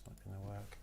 It's not going to work.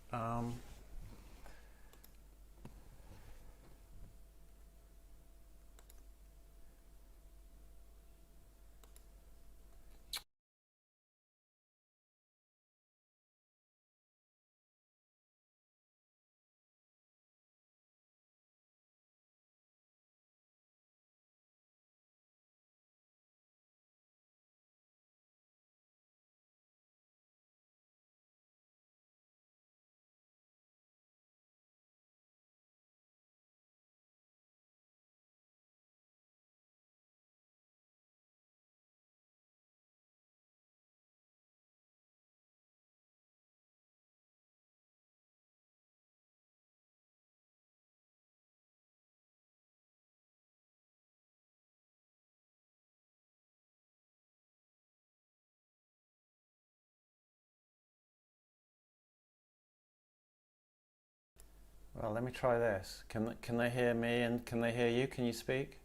Well, let me try this. Can they hear me and can they hear you? Can you speak?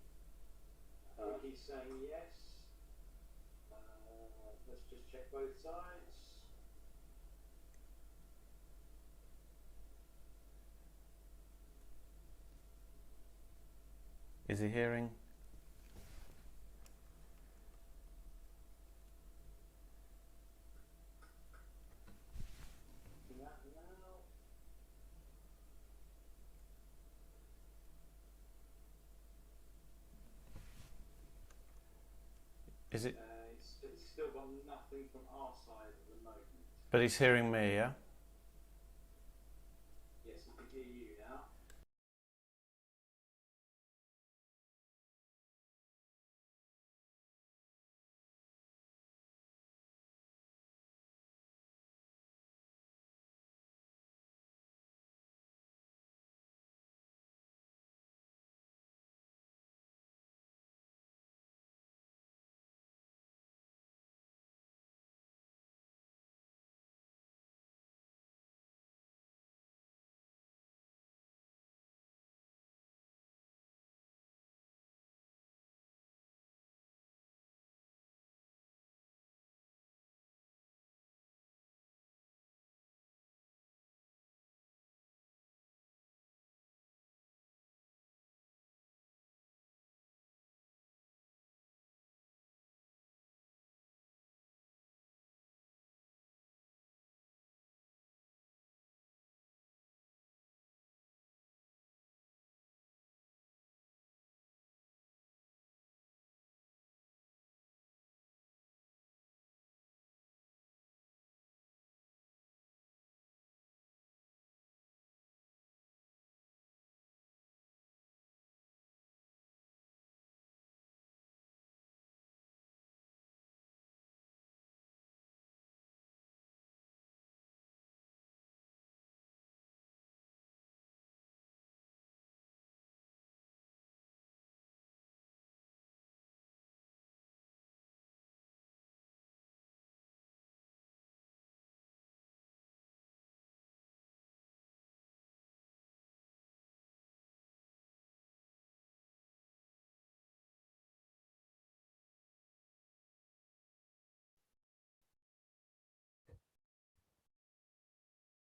He's saying yes. Let's just check both sides. Is he hearing? Is it? It's still got nothing from our side at the moment. But he's hearing me, yeah? Yes, he can hear you now.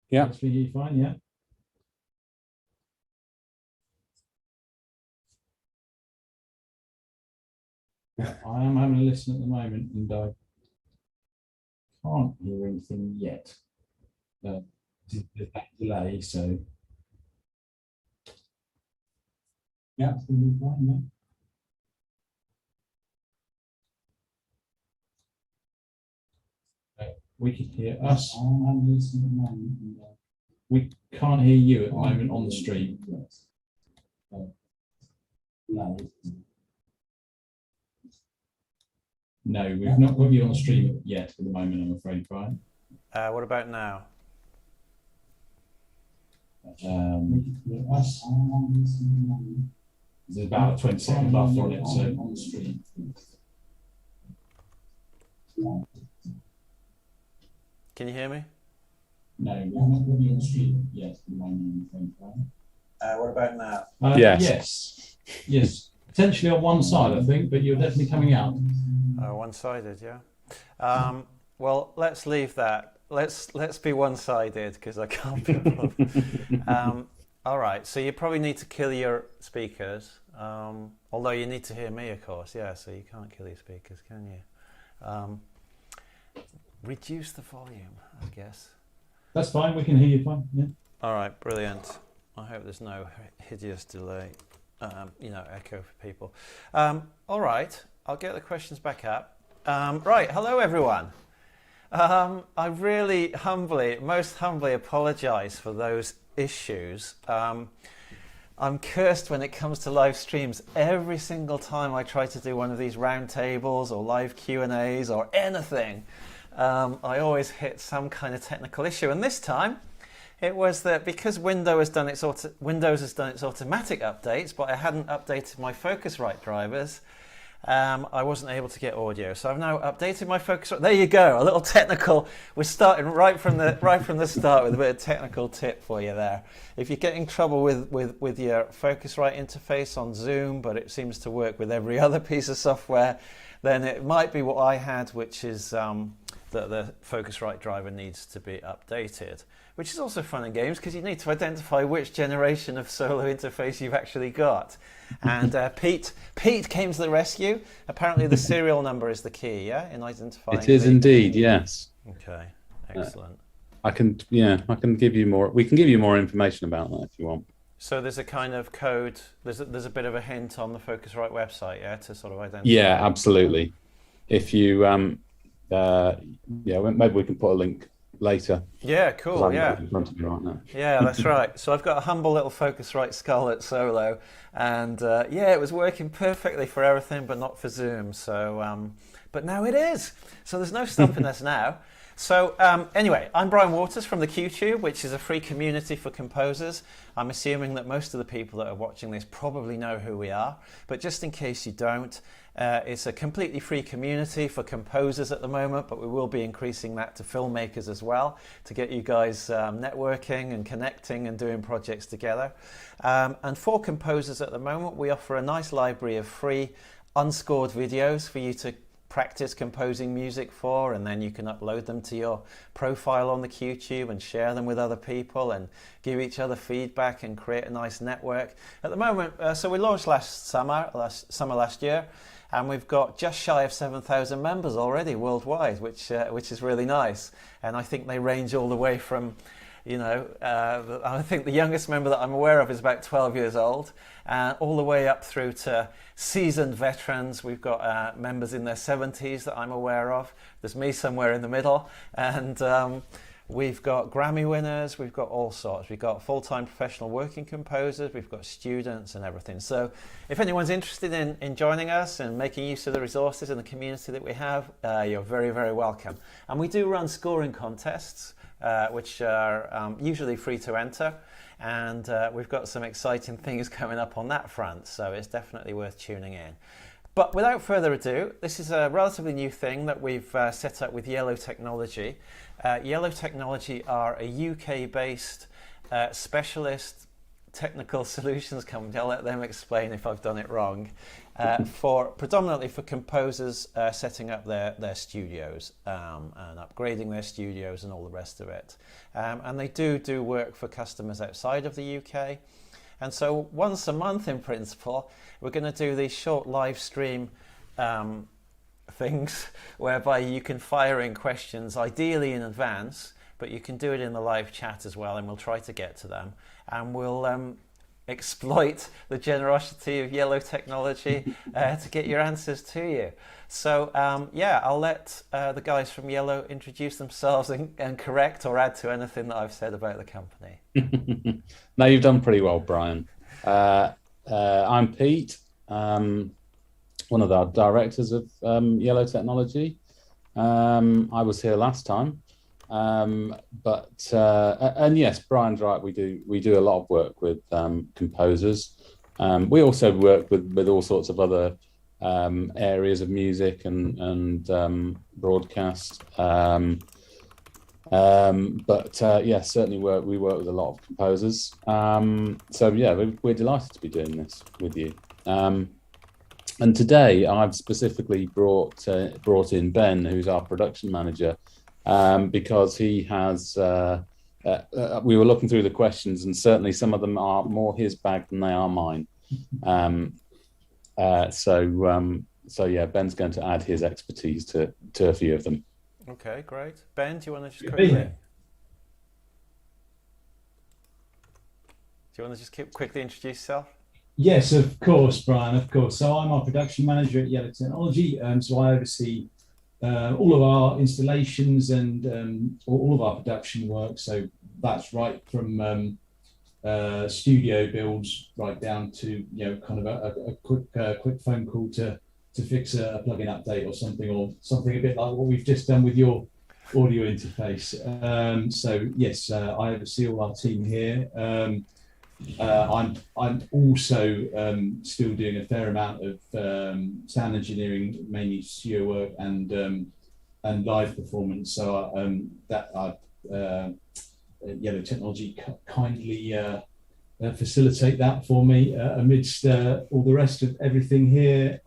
Yeah. That's for you, fine, yeah. I am having a listen at the moment and I can't hear anything yet. There's that delay, so. Yeah, it's going to be fine, yeah. We can hear us. I'm having a listen at the moment. And, we can't hear you at the moment on the stream. No, we've not got you on the stream yet at the moment, I'm afraid, Brian. What about now? There's about a 20-second buffer on it, so on the stream. Can you hear me? No, we've not got you on the stream yet at the moment, I'm afraid, Brian. What about now? Yes. Yes. Potentially on one side, I think, but you're definitely coming out. One-sided, yeah. Well, let's leave that. let's be one-sided because I can't be bothered. All right, so you probably need to kill your speakers, although you need to hear me, of course. Yeah, so you can't kill your speakers, can you? Reduce the volume, I guess. That's fine. We can hear you fine. Yeah. All right, brilliant. I hope there's no hideous delay, echo for people. All right, I'll get the questions back up. Right, hello everyone. I really most humbly apologise for those issues. I'm cursed when it comes to live streams. Every single time I try to do one of these roundtables or live Q&As or anything, I always hit some kind of technical issue. And this time, it was that because Windows has done its automatic updates, but I hadn't updated my Focusrite drivers, I wasn't able to get audio. So I've now updated my Focusrite. There you go, a little technical. We're starting right from the start with a bit of technical tip for you there. If you're getting trouble with your Focusrite interface on Zoom, but it seems to work with every other piece of software, then it might be what I had, which is that the Focusrite driver needs to be updated, which is also fun in games because you need to identify which generation of Solo interface you've actually got. And Pete came to the rescue. Apparently the serial number is the key, yeah, in identifying. It is indeed, yes. Okay, excellent. I can give you more. We can give you more information about that if you want. So there's a kind of code. There's a bit of a hint on the Focusrite website, yeah, to sort of identify. Yeah, absolutely. If you maybe we can put a link later. Yeah, cool. Yeah, in front of me right now. Yeah, that's right. So I've got a humble little Focusrite Scarlett Solo, and it was working perfectly for everything, but not for Zoom. So, but now it is. So there's no stopping us now. So anyway, I'm Brian Waters from the QTube, which is a free community for composers. I'm assuming that most of the people that are watching this probably know who we are, but just in case you don't, it's a completely free community for composers at the moment, but we will be increasing that to filmmakers as well to get you guys networking and connecting and doing projects together. And for composers at the moment, we offer a nice library of free unscored videos for you to practice composing music for, and then you can upload them to your profile on the QTube and share them with other people and give each other feedback and create a nice network. At the moment, so we launched last summer last year, and we've got just shy of 7,000 members already worldwide, which is really nice. And I think they range all the way from, I think the youngest member that I'm aware of is about 12 years old, all the way up through to seasoned veterans. We've got members in their 70s that I'm aware of. There's me somewhere in the middle, and we've got Grammy winners. We've got all sorts. We've got full-time professional working composers. We've got students and everything. So if anyone's interested in joining us and making use of the resources in the community that we have, you're very, very welcome. And we do run scoring contests, which are usually free to enter, and we've got some exciting things coming up on that front, so it's definitely worth tuning in. But without further ado, this is a relatively new thing that we've set up with Yellow Technology. Yellow Technology are a UK-based specialist technical solutions company. I'll let them explain if I've done it wrong. Predominantly for composers setting up their studios and upgrading their studios and all the rest of it. And they do work for customers outside of the UK. And so once a month in principle, we're going to do these short live stream things whereby you can fire in questions ideally in advance, but you can do it in the live chat as well, and we'll try to get to them. And we'll exploit the generosity of Yellow Technology to get your answers to you. So I'll let the guys from Yellow introduce themselves and correct or add to anything that I've said about the company. No, you've done pretty well, Brian. I'm Pete, one of the directors of Yellow Technology. I was here last time. And yes, Brian's right. We do a lot of work with composers. We also work with all sorts of other areas of music and broadcast. Yes, certainly we work with a lot of composers. We're delighted to be doing this with you. And today I've specifically brought in Ben, who's our production manager, because he has. We were looking through the questions, and certainly some of them are more his bag than they are mine. So yeah, Ben's going to add his expertise to a few of them. Okay, great. Ben, do you want to just quickly? Do you want to just quickly introduce yourself? Yes, of course, Brian, of course. So I'm our production manager at Yellow Technology. So I oversee all of our installations and all of our production work. So that's right from studio builds right down to, kind of a quick phone call to fix a plugin update or something a bit like what we've just done with your audio interface. So yes, I oversee all our team here. I'm also still doing a fair amount of sound engineering, mainly studio work and live performance. So Yellow Technology kindly facilitate that for me amidst all the rest of everything here.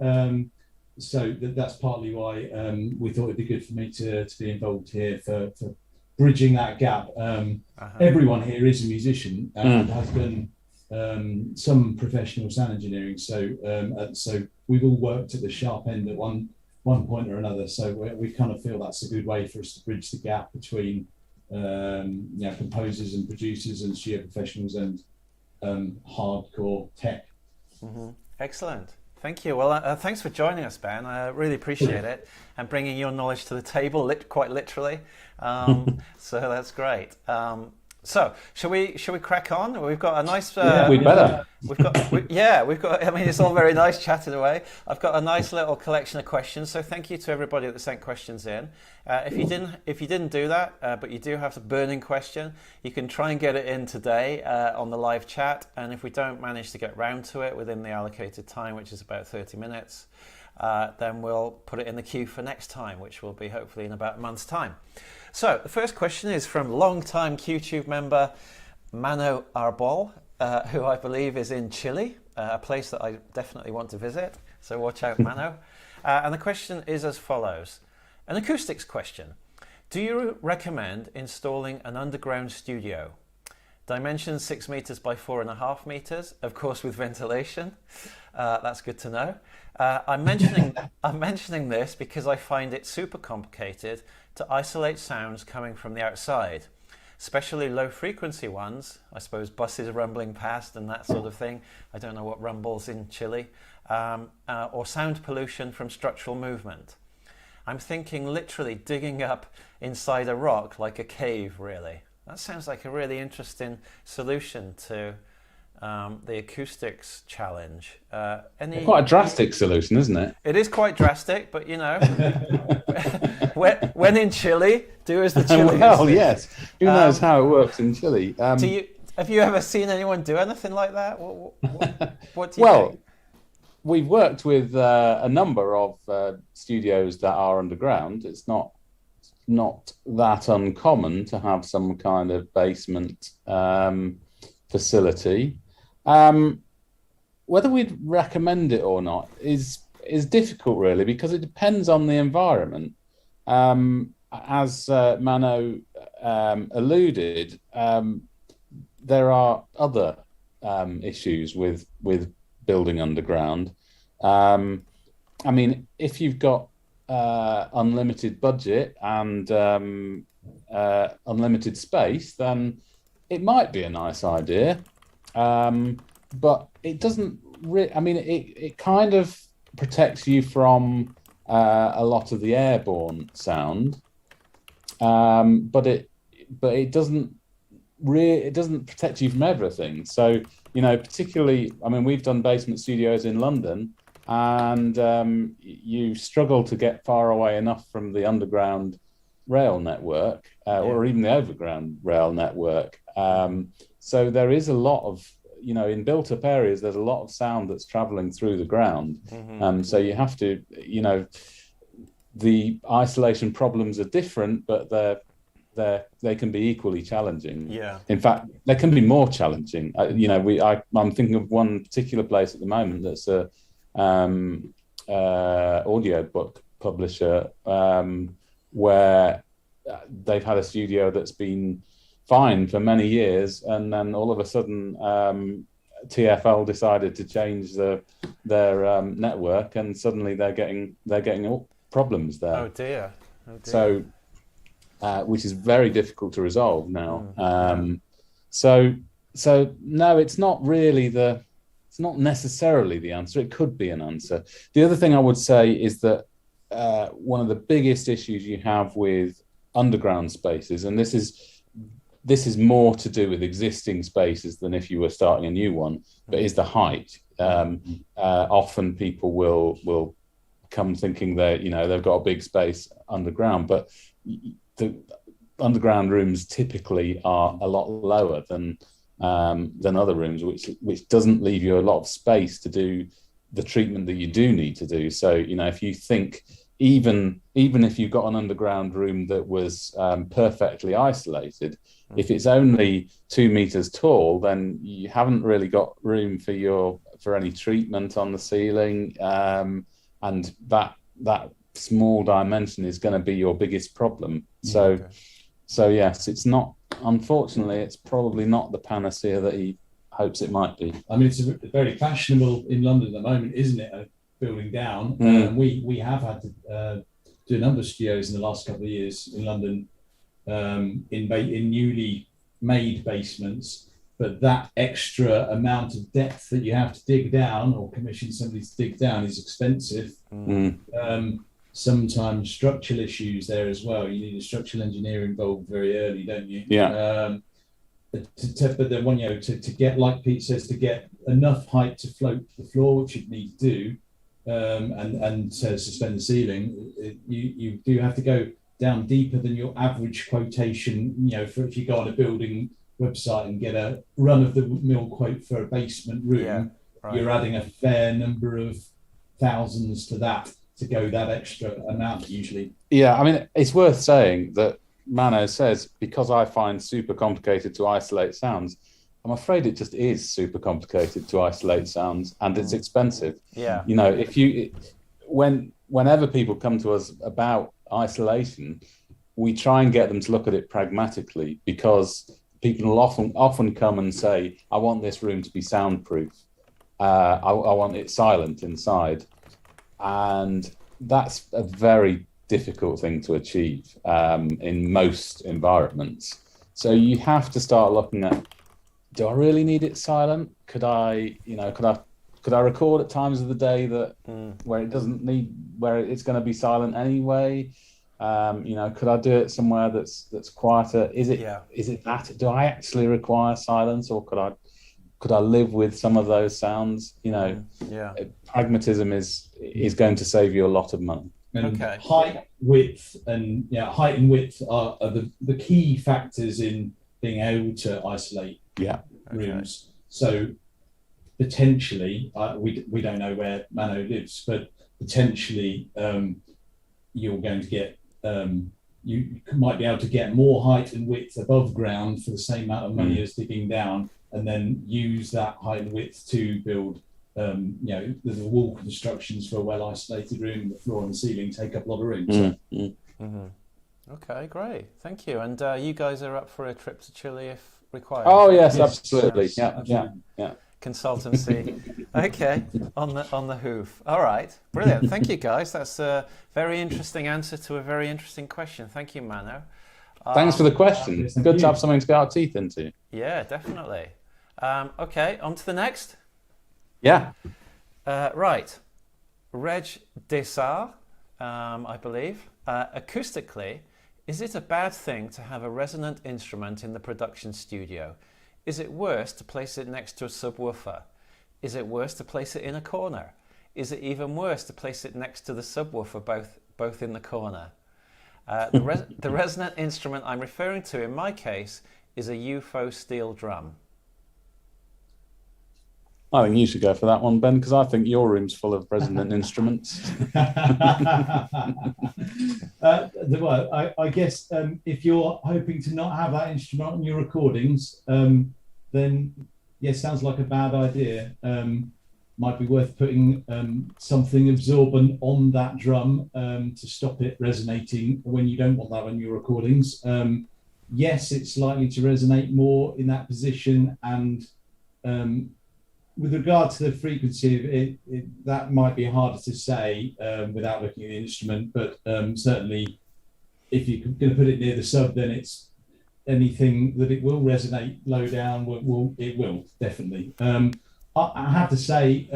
So that's partly why we thought it'd be good for me to be involved here for bridging that gap. Everyone here is a musician and has done some professional sound engineering. So we've all worked at the sharp end at one point or another. So we kind of feel that's a good way for us to bridge the gap between composers and producers and studio professionals and hardcore tech. Excellent. Thank you. Well, thanks for joining us, Ben. I really appreciate it and bringing your knowledge to the table, quite literally. So that's great. So shall we crack on? We've got a nice. We better. We've got. I mean, it's all very nice chatting away. I've got a nice little collection of questions. So thank you to everybody that sent questions in. If you didn't do that, but you do have a burning question, you can try and get it in today on the live chat. And if we don't manage to get round to it within the allocated time, which is about 30 minutes, then we'll put it in the queue for next time, which will be hopefully in about a month's time. So the first question is from long-time QTube member Mano Arbol, who I believe is in Chile, a place that I definitely want to visit. So watch out, Mano. And the question is as follows. An acoustics question. Do you recommend installing an underground studio? Dimensions 6 meters by 4.5 meters, of course with ventilation. That's good to know. I'm mentioning this because I find it super complicated to isolate sounds coming from the outside, especially low frequency ones. I suppose buses rumbling past and that sort of thing. I don't know what rumbles in Chile, or sound pollution from structural movement. I'm thinking literally digging up inside a rock like a cave, really. That sounds like a really interesting solution to the acoustics challenge. Quite a drastic solution, isn't it? It is quite drastic, but when in Chile, do as the Chileans. Well, yes. Who knows how it works in Chile? Have you ever seen anyone do anything like that? What do you think? We've worked with a number of studios that are underground. It's not that uncommon to have some kind of basement facility. Whether we'd recommend it or not is difficult, really, because it depends on the environment. As Mano alluded, there are other issues with building underground. I mean, if you've got unlimited budget and unlimited space, then it might be a nice idea. But it doesn't it kind of protects you from a lot of the airborne sound, but it doesn't protect you from everything. So, particularly, I mean, we've done basement studios in London, and you struggle to get far away enough from the underground rail network or even the overground rail network. So there is a lot of, in built-up areas, there's a lot of sound that's traveling through the ground. So you have to, the isolation problems are different, but they can be equally challenging. Yeah. In fact, they can be more challenging. I'm thinking of one particular place at the moment that's a audio book publisher, where they've had a studio that's been fine for many years, and then all of a sudden TFL decided to change their network, and suddenly they're getting all problems there. Oh dear. So, which is very difficult to resolve now. So no, it's not necessarily the answer. It could be an answer. The other thing I would say is that one of the biggest issues you have with underground spaces, and this is more to do with existing spaces than if you were starting a new one, but is the height. Often people will come thinking that they've got a big space underground, but the underground rooms typically are a lot lower than other rooms, which doesn't leave you a lot of space to do the treatment that you do need to do. So if you think even if you've got an underground room that was perfectly isolated, if it's only 2 meters tall, then you haven't really got room for any treatment on the ceiling, and that small dimension is going to be your biggest problem. So yes, it's not. Unfortunately, it's probably not the panacea that he hopes it might be. I mean, it's very fashionable in London at the moment, isn't it? Building down. We have had to do a number of studios in the last couple of years in London, in newly made basements. But that extra amount of depth that you have to dig down or commission somebody to dig down is expensive. Sometimes structural issues there as well. You need a structural engineer involved very early, don't you? Yeah. But then to get, like Pete says, to get enough height to float the floor, which you'd need to do, and suspend the ceiling, you do have to go down deeper than your average quotation. For if you go on a building website and get a run-of-the-mill quote for a basement room, you're adding a fair number of thousands to that to go that extra amount usually. Yeah, I mean, it's worth saying that Mano says, because I find super complicated to isolate sounds, I'm afraid it just is super complicated to isolate sounds, and it's expensive. Yeah. Whenever people come to us about isolation, we try and get them to look at it pragmatically, because people will often come and say, I want this room to be soundproof. I want it silent inside. And that's a very difficult thing to achieve in most environments. So you have to start looking at, do I really need it silent? Could I record at times of the day that where it's going to be silent anyway? Could I do it somewhere that's quieter? Is it that? Do I actually require silence, or could I live with some of those sounds? Pragmatism is going to save you a lot of money. And height, width, and width are the key factors in being able to isolate rooms. So potentially, we don't know where Mano lives, but potentially you're going to get you might be able to get more height and width above ground for the same amount of money as digging down, and then use that height and width to build the wall constructions for a well isolated room. The floor and the ceiling take up a lot of room. Okay, great, thank you. And you guys are up for a trip to Chile if required? Oh yes, absolutely. Yeah. Consultancy. Okay, on the hoof. All right, brilliant. Thank you, guys. That's a very interesting answer to a very interesting question. Thank you, Mano. Thanks for the question. It's good to have something to get our teeth into. Yeah, definitely. Okay, on to the next. Yeah. Right. Reg Desar, I believe. Acoustically, is it a bad thing to have a resonant instrument in the production studio? Is it worse to place it next to a subwoofer? Is it worse to place it in a corner? Is it even worse to place it next to the subwoofer, both in the corner? The resonant instrument I'm referring to in my case is a UFO steel drum. I think you should go for that one, Ben, because I think your room's full of resonant instruments. I guess if you're hoping to not have that instrument on your recordings, then yes, sounds like a bad idea. might be worth putting something absorbent on that drum to stop it resonating when you don't want that on your recordings. Yes, it's likely to resonate more in that position, and with regard to the frequency, that might be harder to say without looking at the instrument, but certainly if you're going to put it near the sub, then it's anything that it will resonate low down, it will definitely. I have to say,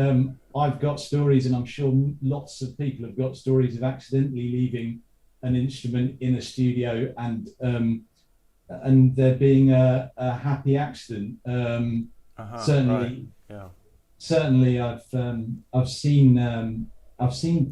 I've got stories, and I'm sure lots of people have got stories of accidentally leaving an instrument in a studio and there being a happy accident. Certainly, right. Yeah. Certainly, I've seen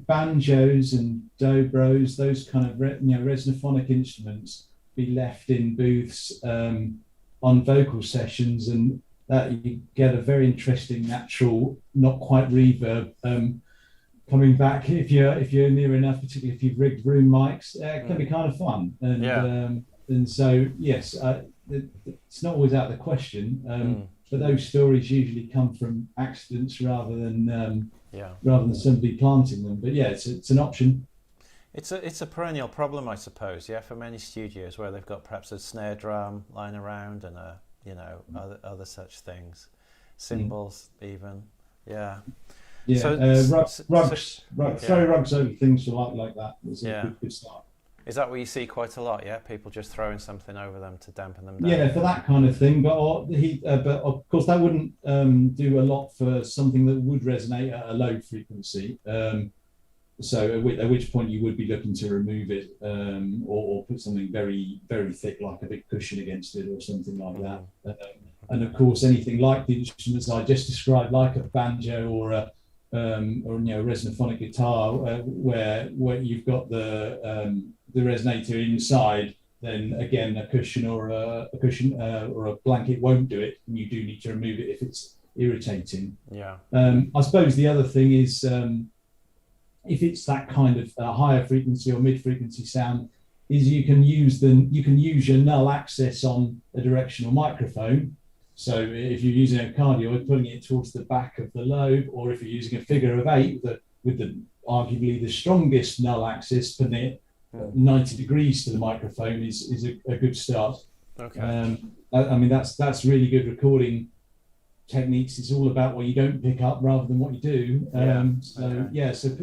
banjos and dobros, those kind of resonophonic instruments, be left in booths on vocal sessions, and that you get a very interesting natural, not quite reverb coming back if you're near enough, particularly if you've rigged room mics. It can be kind of fun, and so yes, it's not always out of the question. But those stories usually come from accidents rather than somebody planting them. But yeah, it's an option. It's a perennial problem, I suppose. Yeah, for many studios where they've got perhaps a snare drum lying around and other such things, cymbals even. Yeah. Yeah. So, rugs. Throw rugs over things like that. It's a good start. Is that what you see quite a lot? Yeah, people just throwing something over them to dampen them down. Yeah, for that kind of thing. But of course, that wouldn't do a lot for something that would resonate at a low frequency. So at which point you would be looking to remove it, or put something very, very thick, like a big cushion against it, or something like that. And of course, anything like the instruments I just described, like a banjo or a resonophonic guitar, where you've got the resonator inside, then again a cushion or a blanket won't do it, and you do need to remove it if it's irritating. Yeah. I suppose the other thing is, if it's that kind of higher frequency or mid-frequency sound, is you can use your null access on a directional microphone. So if you're using a cardioid, putting it towards the back of the lobe, or if you're using a figure of 8 with the arguably the strongest null axis, putting it 90 degrees to the microphone is a good start. Okay. I mean, that's really good recording techniques. It's all about what you don't pick up rather than what you do. So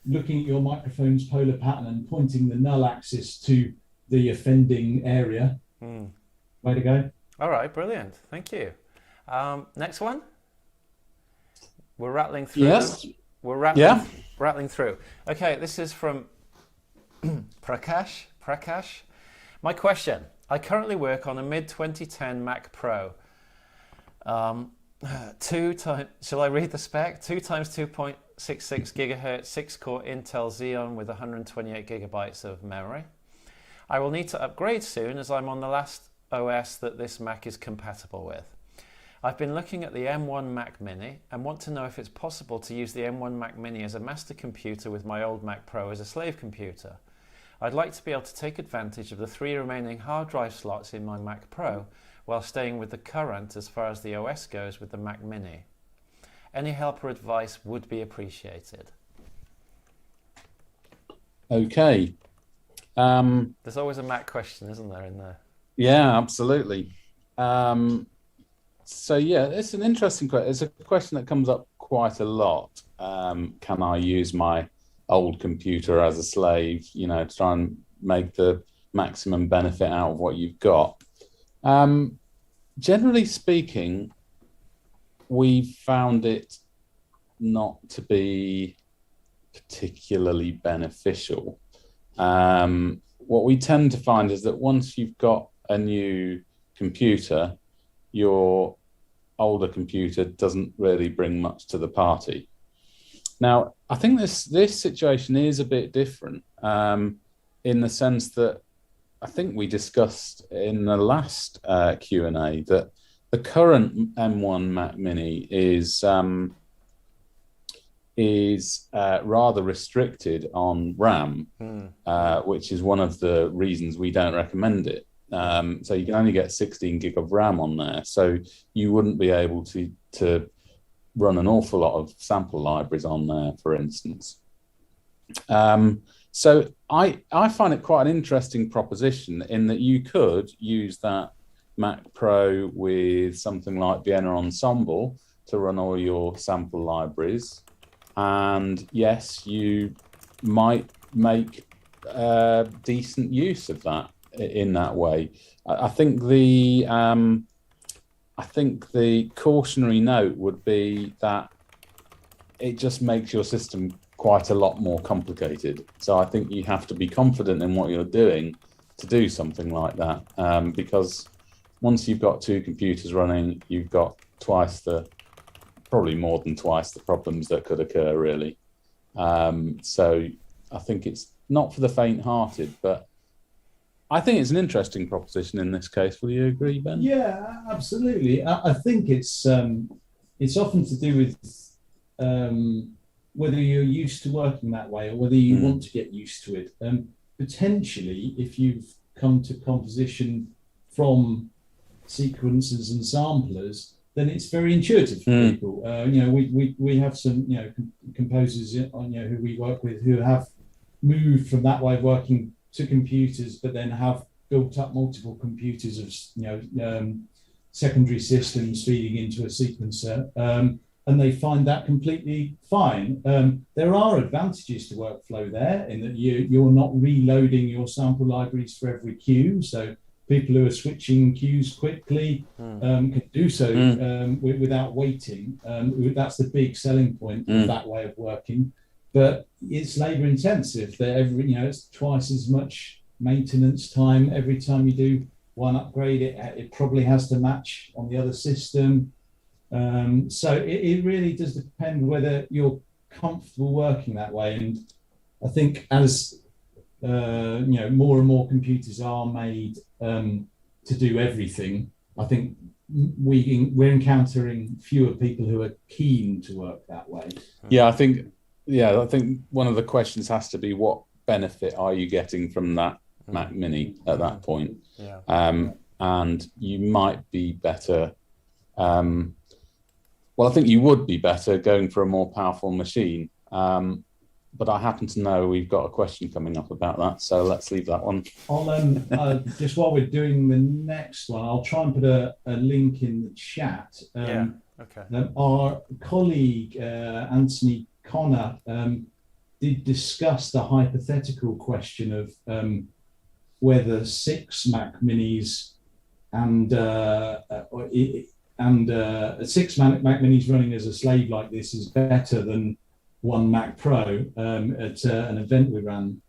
looking at your microphone's polar pattern and pointing the null axis to the offending area. Way to go. All right, brilliant. Thank you. Next one. We're rattling through. Yes. We're rattling through. Okay, this is from Prakash. My question. I currently work on a mid-2010 Mac Pro. Shall I read the spec? 2 times 2.66 gigahertz, 6-core Intel Xeon with 128 gigabytes of memory. I will need to upgrade soon as I'm on the last OS that this Mac is compatible with. I've been looking at the M1 Mac Mini and want to know if it's possible to use the M1 Mac Mini as a master computer with my old Mac Pro as a slave computer. I'd like to be able to take advantage of the 3 remaining hard drive slots in my Mac Pro while staying with the current as far as the OS goes with the Mac Mini. Any help or advice would be appreciated. Okay. There's always a Mac question, isn't there, in there? Yeah, absolutely. So yeah, it's an interesting question. It's a question that comes up quite a lot. Can I use my old computer as a slave, to try and make the maximum benefit out of what you've got? Generally speaking, we've found it not to be particularly beneficial. What we tend to find is that once you've got a new computer, your older computer doesn't really bring much to the party. Now, I think this situation is a bit different in the sense that I think we discussed in the last Q&A that the current M1 Mac Mini is rather restricted on RAM, which is one of the reasons we don't recommend it. So you can only get 16 gig of RAM on there. So you wouldn't be able to run an awful lot of sample libraries on there, for instance. So I find it quite an interesting proposition in that you could use that Mac Pro with something like Vienna Ensemble to run all your sample libraries. And yes, you might make decent use of that in that way. I think the cautionary note would be that it just makes your system quite a lot more complicated. So I think you have to be confident in what you're doing to do something like that, because once you've got two computers running, you've got probably more than twice the problems that could occur, really. So I think it's not for the faint-hearted, but I think it's an interesting proposition in this case. Will you agree, Ben? Yeah, absolutely. I think it's often to do with whether you're used to working that way or whether you want to get used to it. Potentially, if you've come to composition from sequencers and samplers, then it's very intuitive for people. We have some composers who we work with who have moved from that way of working to computers, but then have built up multiple computers of secondary systems feeding into a sequencer, and they find that completely fine. There are advantages to workflow there in that you're not reloading your sample libraries for every queue, so people who are switching queues quickly can do so without waiting. That's the big selling point of that way of working. But it's labour intensive. It's twice as much maintenance time every time you do one upgrade. It probably has to match on the other system. So it really does depend whether you're comfortable working that way. And I think as more and more computers are made to do everything, I think we're encountering fewer people who are keen to work that way. I think one of the questions has to be, what benefit are you getting from that Mac Mini at that point? And you might be better. Well, I think you would be better going for a more powerful machine. But I happen to know we've got a question coming up about that, so let's leave that one. I'll just while we're doing the next one, I'll try and put a link in the chat. Our colleague Anthony Connor did discuss the hypothetical question of whether 6 Mac Minis and 6 Mac Minis running as a slave like this is better than one Mac Pro at an event we ran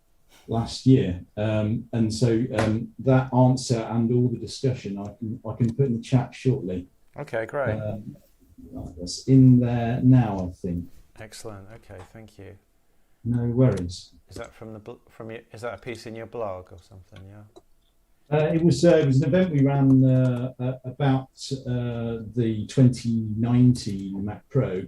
last year, and so that answer and all the discussion I can put in the chat shortly. Okay, great. That's in there now, I think. Excellent. Okay, thank you. No worries. Is that is that a piece in your blog or something? It was an event we ran about the 2019 Mac Pro.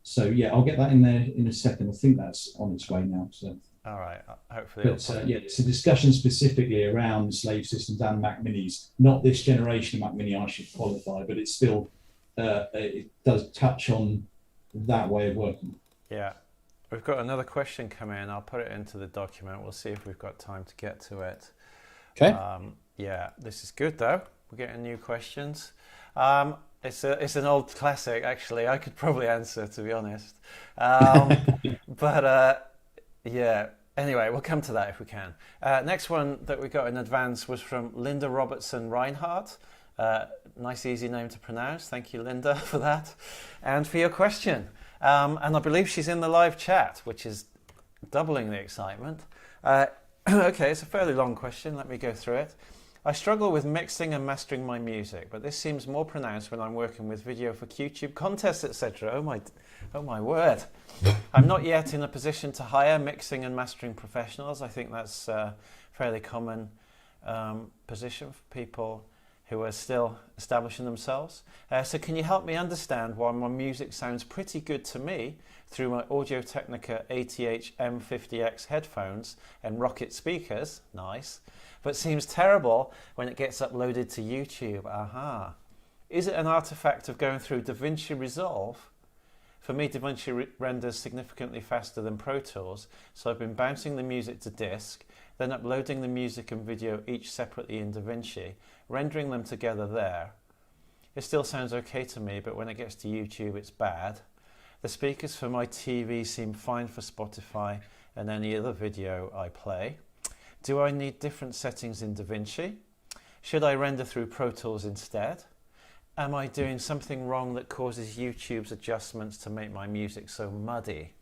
So yeah, I'll get that in there in a second. I think that's on its way now. So all right, hopefully. But it's a discussion specifically around slave systems and Mac Minis. Not this generation of Mac Mini, I should qualify, but it's still it does touch on that way of working. Yeah, we've got another question come in. I'll put it into the document. We'll see if we've got time to get to it. Okay. Yeah, this is good though. We're getting new questions. It's an old classic, actually. I could probably answer, to be honest. But yeah, anyway, we'll come to that if we can. Next one that we got in advance was from Linda Robertson Reinhardt. Nice, easy name to pronounce. Thank you, Linda, for that. And for your question. And I believe she's in the live chat, which is doubling the excitement. Okay, it's a fairly long question. Let me go through it. I struggle with mixing and mastering my music, but this seems more pronounced when I'm working with video for YouTube contests, etc. Oh my word. I'm not yet in a position to hire mixing and mastering professionals. I think that's a fairly common position for people who are still establishing themselves. So can you help me understand why my music sounds pretty good to me through my Audio-Technica ATH M50X headphones and Rocket speakers, nice, but seems terrible when it gets uploaded to YouTube, aha. Is it an artifact of going through DaVinci Resolve? For me, DaVinci renders significantly faster than Pro Tools, so I've been bouncing the music to disk, then uploading the music and video each separately in DaVinci, rendering them together there. It still sounds okay to me, but when it gets to YouTube, it's bad. The speakers for my TV seem fine for Spotify and any other video I play. Do I need different settings in DaVinci? Should I render through Pro Tools instead? Am I doing something wrong that causes YouTube's adjustments to make my music so muddy?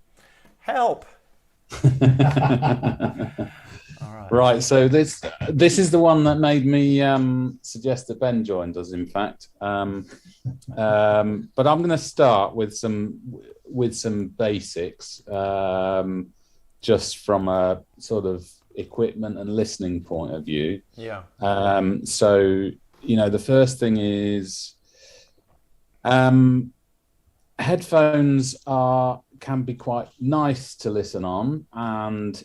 Help! All right. Right, so this is the one that made me suggest that Ben joined us, in fact. But I'm going to start with some basics, just from a sort of equipment and listening point of view. Yeah. So, the first thing is headphones can be quite nice to listen on, and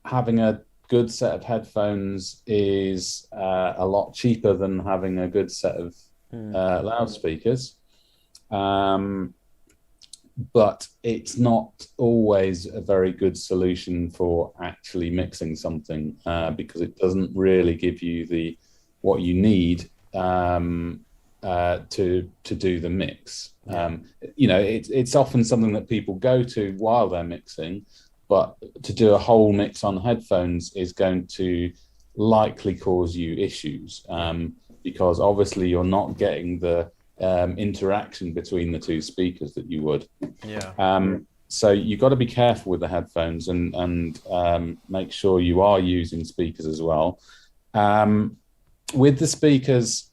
having a good set of headphones is a lot cheaper than having a good set of loudspeakers. But it's not always a very good solution for actually mixing something, because it doesn't really give you what you need to do the mix. It's often something that people go to while they're mixing, but to do a whole mix on headphones is going to likely cause you issues, because obviously you're not getting the interaction between the two speakers that you would. So you've got to be careful with the headphones and make sure you are using speakers as well. With the speakers,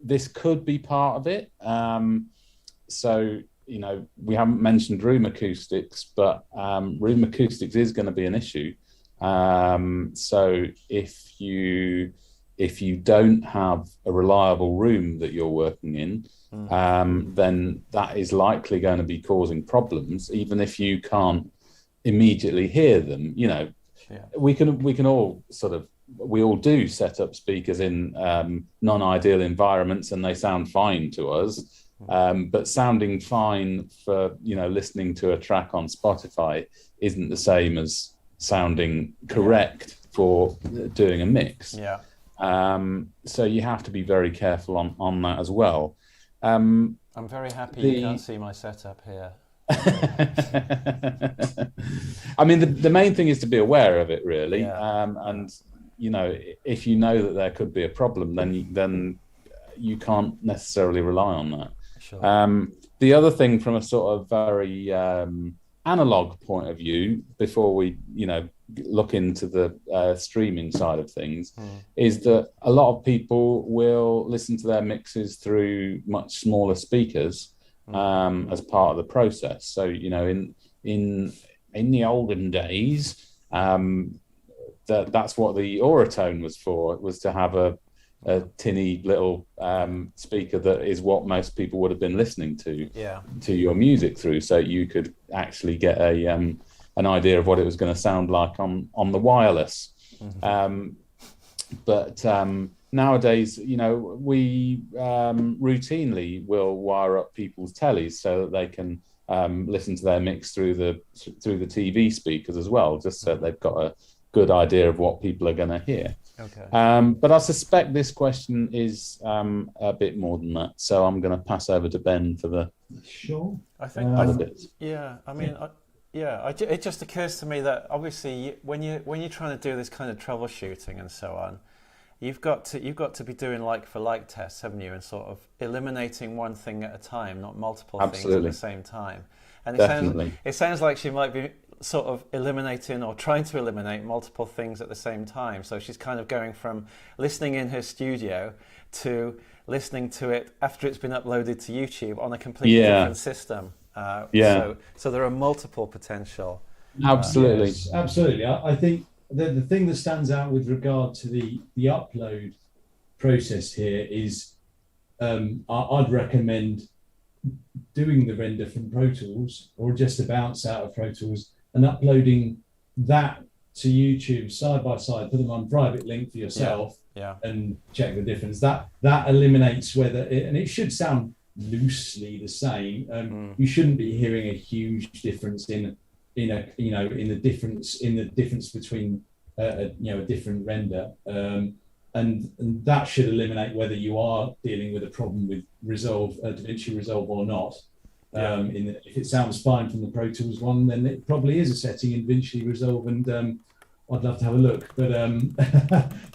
this could be part of it. We haven't mentioned room acoustics, but room acoustics is going to be an issue. So if you don't have a reliable room that you're working in, then that is likely going to be causing problems, even if you can't immediately hear them. We can all we all do set up speakers in non-ideal environments, and they sound fine to us. But sounding fine for listening to a track on Spotify isn't the same as sounding correct for doing a mix. So you have to be very careful on that as well. I'm very happy you can't see my setup here. I mean, the main thing is to be aware of it, really. And if you know that there could be a problem, then you can't necessarily rely on that. Sure. The other thing, from a sort of very analog point of view, before we look into the streaming side of things, is that a lot of people will listen to their mixes through much smaller speakers as part of the process. So in the olden days, that's what the Auratone was for. It was to have a tinny little speaker that is what most people would have been listening to your music through, so you could actually get an idea of what it was going to sound like on the wireless. But nowadays, we routinely will wire up people's tellies so that they can listen to their mix through the TV speakers as well, just so they've got a good idea of what people are going to hear. Okay. But I suspect this question is a bit more than that, so I'm going to pass over to Ben for the I think other bits. It just occurs to me that obviously when you're trying to do this kind of troubleshooting and so on, you've got to be doing like for like tests, haven't you, and sort of eliminating one thing at a time, not multiple things at the same time. And it sounds like she might be sort of eliminating or trying to eliminate multiple things at the same time. So she's kind of going from listening in her studio to listening to it after it's been uploaded to YouTube on a completely different system. So there are multiple potential. Absolutely. Yes, absolutely. I think the thing that stands out with regard to the upload process here is I'd recommend doing the render from Pro Tools, or just a bounce out of Pro Tools, and uploading that to YouTube side by side. Put them on private link for yourself, and check the difference. That eliminates whether and it should sound loosely the same. You shouldn't be hearing a huge difference in the difference between a different render. And that should eliminate whether you are dealing with a problem with DaVinci Resolve or not. If it sounds fine from the Pro Tools one, then it probably is a setting in DaVinci Resolve, and I'd love to have a look. But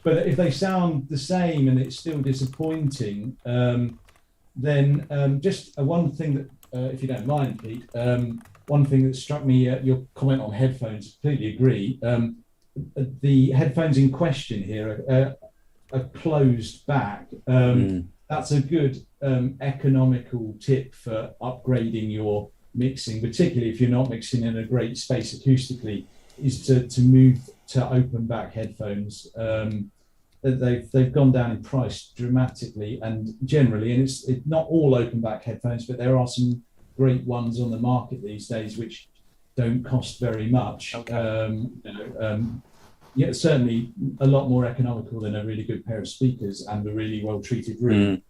but if they sound the same and it's still disappointing, then just one thing that, if you don't mind, Pete, one thing that struck me, your comment on headphones, completely agree. The headphones in question here are closed back. That's a good economical tip for upgrading your mixing, particularly if you're not mixing in a great space acoustically, is to move to open back headphones. They've gone down in price dramatically, and generally, and it's not all open back headphones, but there are some great ones on the market these days which don't cost very much. Certainly a lot more economical than a really good pair of speakers and a really well treated room.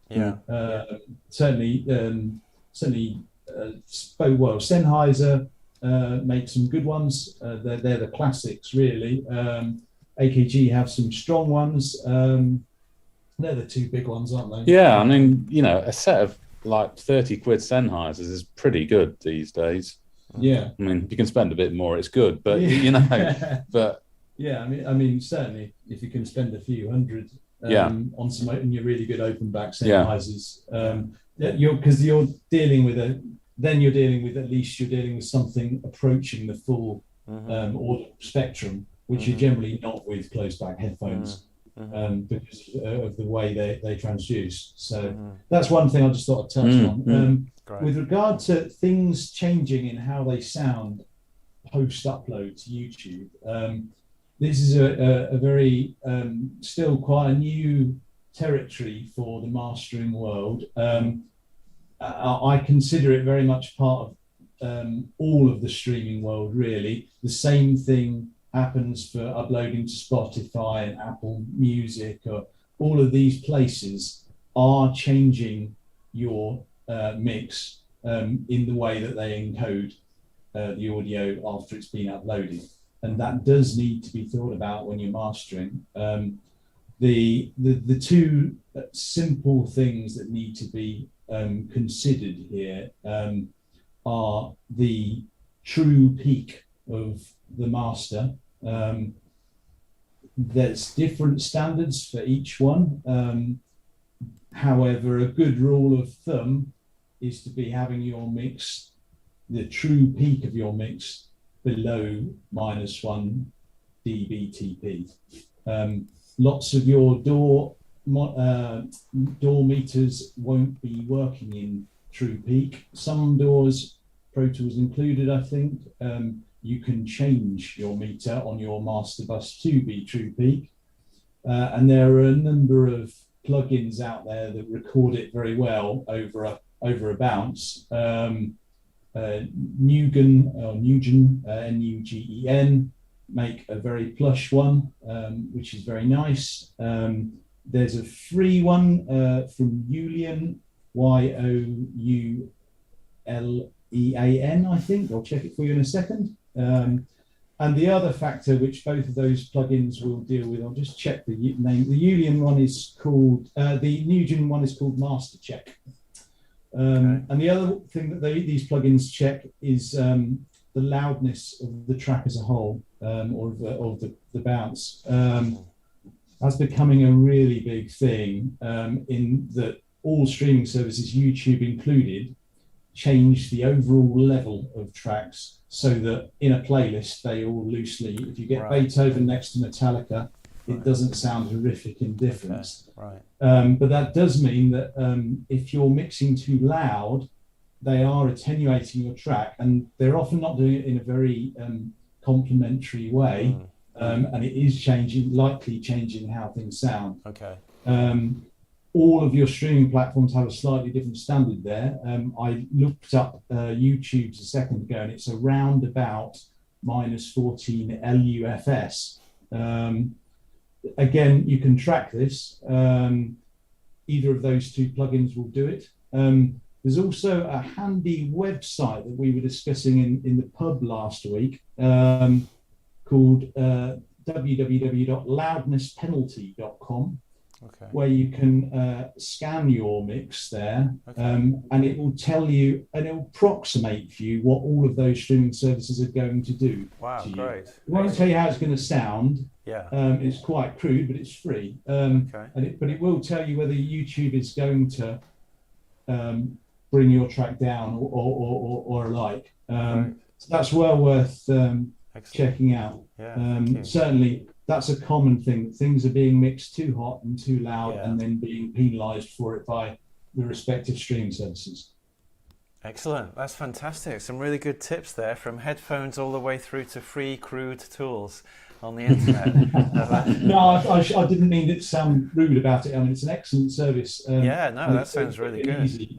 Sennheiser make some good ones. They're the classics, really. AKG have some strong ones. They're the two big ones, aren't they? Yeah, I mean, a set of like 30 quid Sennheisers is pretty good these days. Yeah. I mean, if you can spend a bit more, it's good, but but yeah, I mean, certainly if you can spend a few hundred on some your really good open back Sennheisers, because you're dealing with at least you're dealing with something approaching the full audio spectrum, which you're generally not with closed back headphones. Because of the way they transduce. So that's one thing I just thought I'd touch on. With regard to things changing in how they sound post-upload to YouTube, this is a very, still quite a new territory for the mastering world. I consider it very much part of all of the streaming world, really. The same thing happens for uploading to Spotify and Apple Music, or all of these places are changing your mix in the way that they encode the audio after it's been uploaded, and that does need to be thought about when you're mastering. The two simple things that need to be considered here are the true peak of the master. There's different standards for each one. However, a good rule of thumb is to be having your mix, the true peak of your mix, below -1 dBTP. Lots of your DAW meters won't be working in true peak. Some DAWs, Pro Tools included, I think, you can change your meter on your master bus to be true peak. And there are a number of plugins out there that record it very well over a bounce. Nugen, Nugen, make a very plush one, which is very nice. There's a free one from Julian, Youlean, I think. I'll check it for you in a second. And the other factor, which both of those plugins will deal with, I'll just check the name. The Julian one is called, the Nugen one is called Master Check. And the other thing that these plugins check is the loudness of the track as a whole, or of the bounce. That's becoming a really big thing, in that all streaming services, YouTube included, change the overall level of tracks so that in a playlist they all loosely, if you get Beethoven next to Metallica, it doesn't sound horrific in difference. But that does mean that if you're mixing too loud, they are attenuating your track, and they're often not doing it in a very complementary way, and it is likely changing how things sound. All of your streaming platforms have a slightly different standard there. I looked up YouTube's a second ago, and it's around about -14 LUFS. again, you can track this. Either of those two plugins will do it. There's also a handy website that we were discussing in the pub last week called www.loudnesspenalty.com, where you can scan your mix there, and it will tell you, and it will approximate for you what all of those streaming services are going to do. Wow, great. It won't tell you how it's going to sound. Yeah. It's quite crude, but it's free. But it will tell you whether YouTube is going to bring your track down or alike. So that's well worth checking out. Certainly, that's a common thing. Things are being mixed too hot and too loud, and then being penalised for it by the respective streaming services. Excellent. That's fantastic. Some really good tips there, from headphones all the way through to free crude tools on the internet. No, I didn't mean it to sound rude about it. I mean, it's an excellent service. That sounds really good. Easy.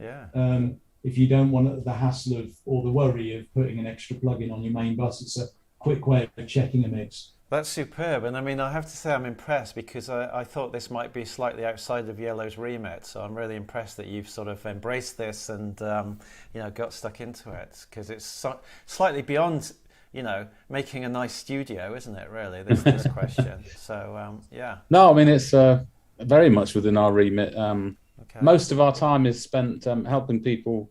If you don't want the hassle of or the worry of putting an extra plug-in on your main bus, it's a quick way of checking a mix. That's superb, and I mean, I have to say I'm impressed, because I thought this might be slightly outside of Yellow's remit, so I'm really impressed that you've sort of embraced this and got stuck into it, because it's slightly beyond making a nice studio, isn't it, really, this question? So No, I mean, it's very much within our remit. Most of our time is spent helping people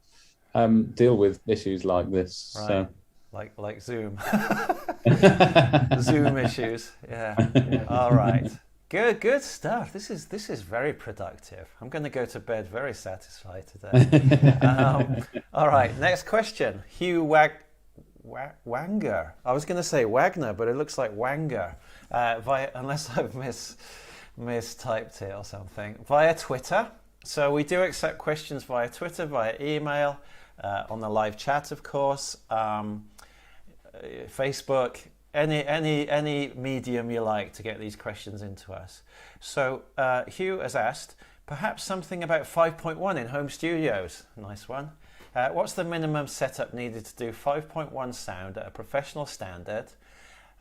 deal with issues like this. Right. So. Like Zoom. Zoom issues. Yeah. All right. Good stuff. This is very productive. I'm going to go to bed very satisfied today. All right. Next question. Hugh Wanger. I was going to say Wagner, but it looks like Wanger. Unless I've mistyped it or something. Via Twitter. So we do accept questions via Twitter, via email, on the live chat, of course. Facebook, any medium you like to get these questions into us. So Hugh has asked, perhaps something about 5.1 in home studios. Nice one. What's the minimum setup needed to do 5.1 sound at a professional standard?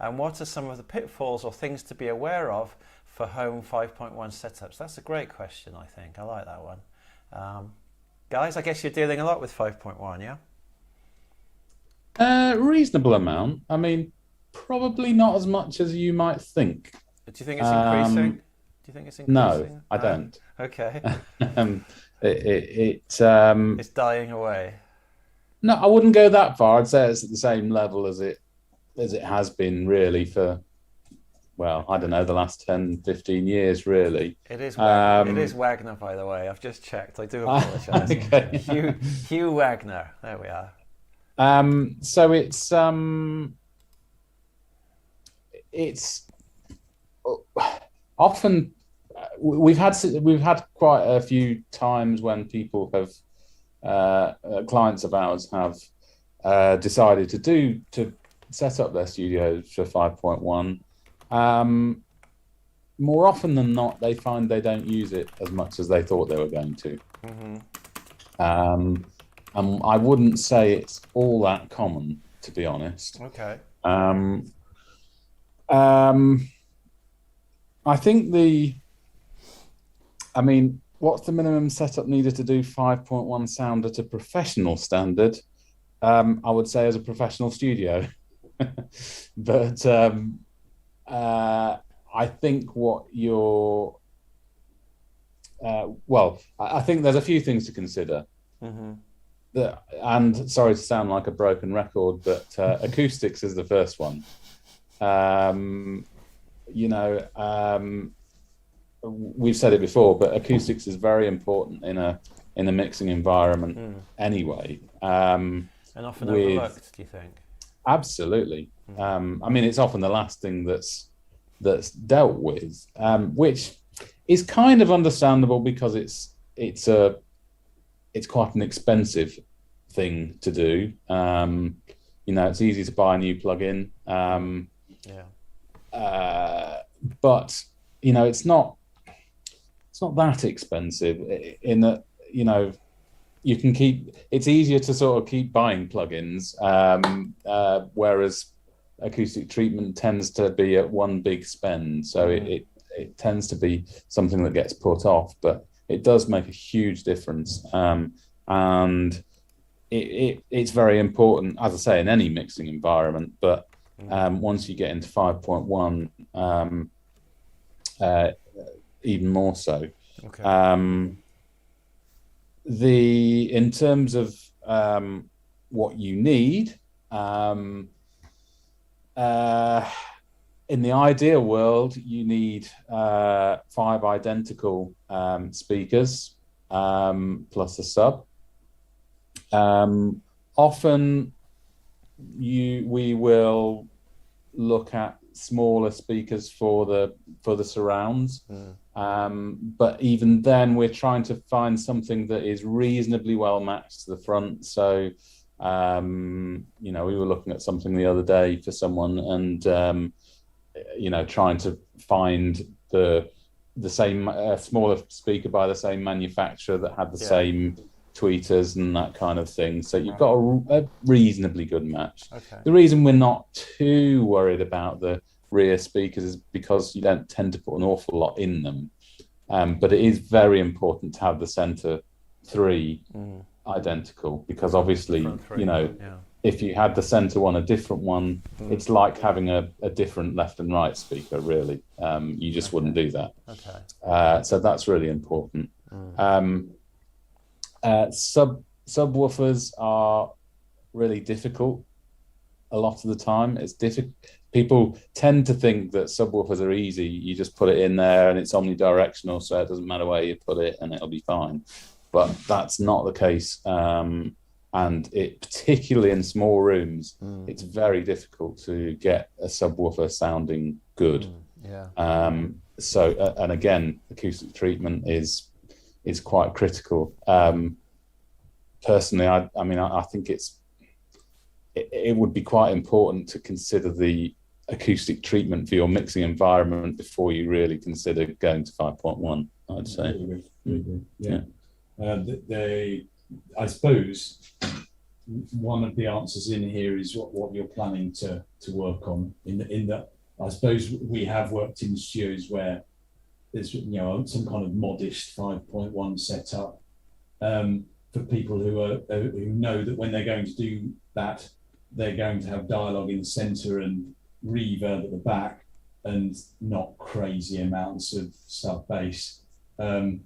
And what are some of the pitfalls or things to be aware of for home 5.1 setups? That's a great question, I think. I like that one. Guys, I guess you're dealing a lot with 5.1, yeah? Reasonable amount. I mean, probably not as much as you might think. Do you think it's increasing? Do you think it's increasing? No, I don't. Okay. It's dying away. No, I wouldn't go that far. I'd say it's at the same level as it has been really for, well, I don't know, the last 10, 15 years really. It is Wagner, by the way. I've just checked. I do apologise. Okay. Hugh Wagner. There we are. So it's often we've had quite a few times when people have clients of ours have decided to set up their studios for 5.1. More often than not, they find they don't use it as much as they thought they were going to. I wouldn't say it's all that common, to be honest. Okay. I think what's the minimum setup needed to do 5.1 sound at a professional standard? I would say as a professional studio. But I think I think there's a few things to consider. And sorry to sound like a broken record, but acoustics is the first one. We've said it before, but acoustics is very important in a mixing environment anyway. And often overlooked, do you think? Absolutely. It's often the last thing that's dealt with, which is kind of understandable because it's quite an expensive thing to do. It's easy to buy a new plugin. But it's not that expensive in that, you can it's easier to sort of keep buying plugins, whereas acoustic treatment tends to be at one big spend. So it tends to be something that gets put off, but it does make a huge difference. And it's very important, as I say, in any mixing environment, but once you get into 5.1, even more so. Okay. In terms of what you need, in the ideal world, you need 5 identical speakers plus a sub. Often we will look at smaller speakers for the surrounds, but even then we're trying to find something that is reasonably well matched to the front. So we were looking at something the other day for someone, and trying to find the same smaller speaker by the same manufacturer that had the same tweeters and that kind of thing. So you've got a reasonably good match. Okay. The reason we're not too worried about the rear speakers is because you don't tend to put an awful lot in them. But it is very important to have the center 3 identical, because obviously, if you had the center one, a different one, it's like having a different left and right speaker, really. You just wouldn't do that. Okay. So that's really important. Subwoofers are really difficult a lot of the time. It's difficult. People tend to think that subwoofers are easy. You just put it in there and it's omnidirectional, so it doesn't matter where you put it and it'll be fine. But that's not the case. And it, particularly in small rooms, it's very difficult to get a subwoofer sounding good. And again, acoustic treatment is quite critical. Personally, I think it would be quite important to consider the acoustic treatment for your mixing environment before you really consider going to 5.1, I'd say. I suppose one of the answers in here is what you're planning to work on. In that, I suppose we have worked in studios where there's some kind of modest 5.1 setup for people who know that when they're going to do that, they're going to have dialogue in the center and reverb at the back, and not crazy amounts of sub bass, and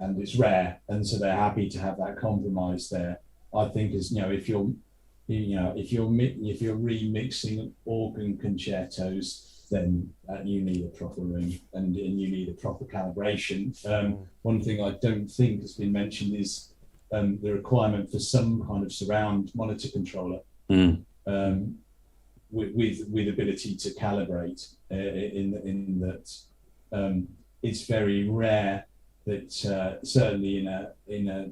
it's rare, and so they're happy to have that compromise there. I think if you're remixing organ concertos, then you need a proper room and you need a proper calibration. One thing I don't think has been mentioned is the requirement for some kind of surround monitor controller with ability to calibrate. In that, it's very rare that certainly in a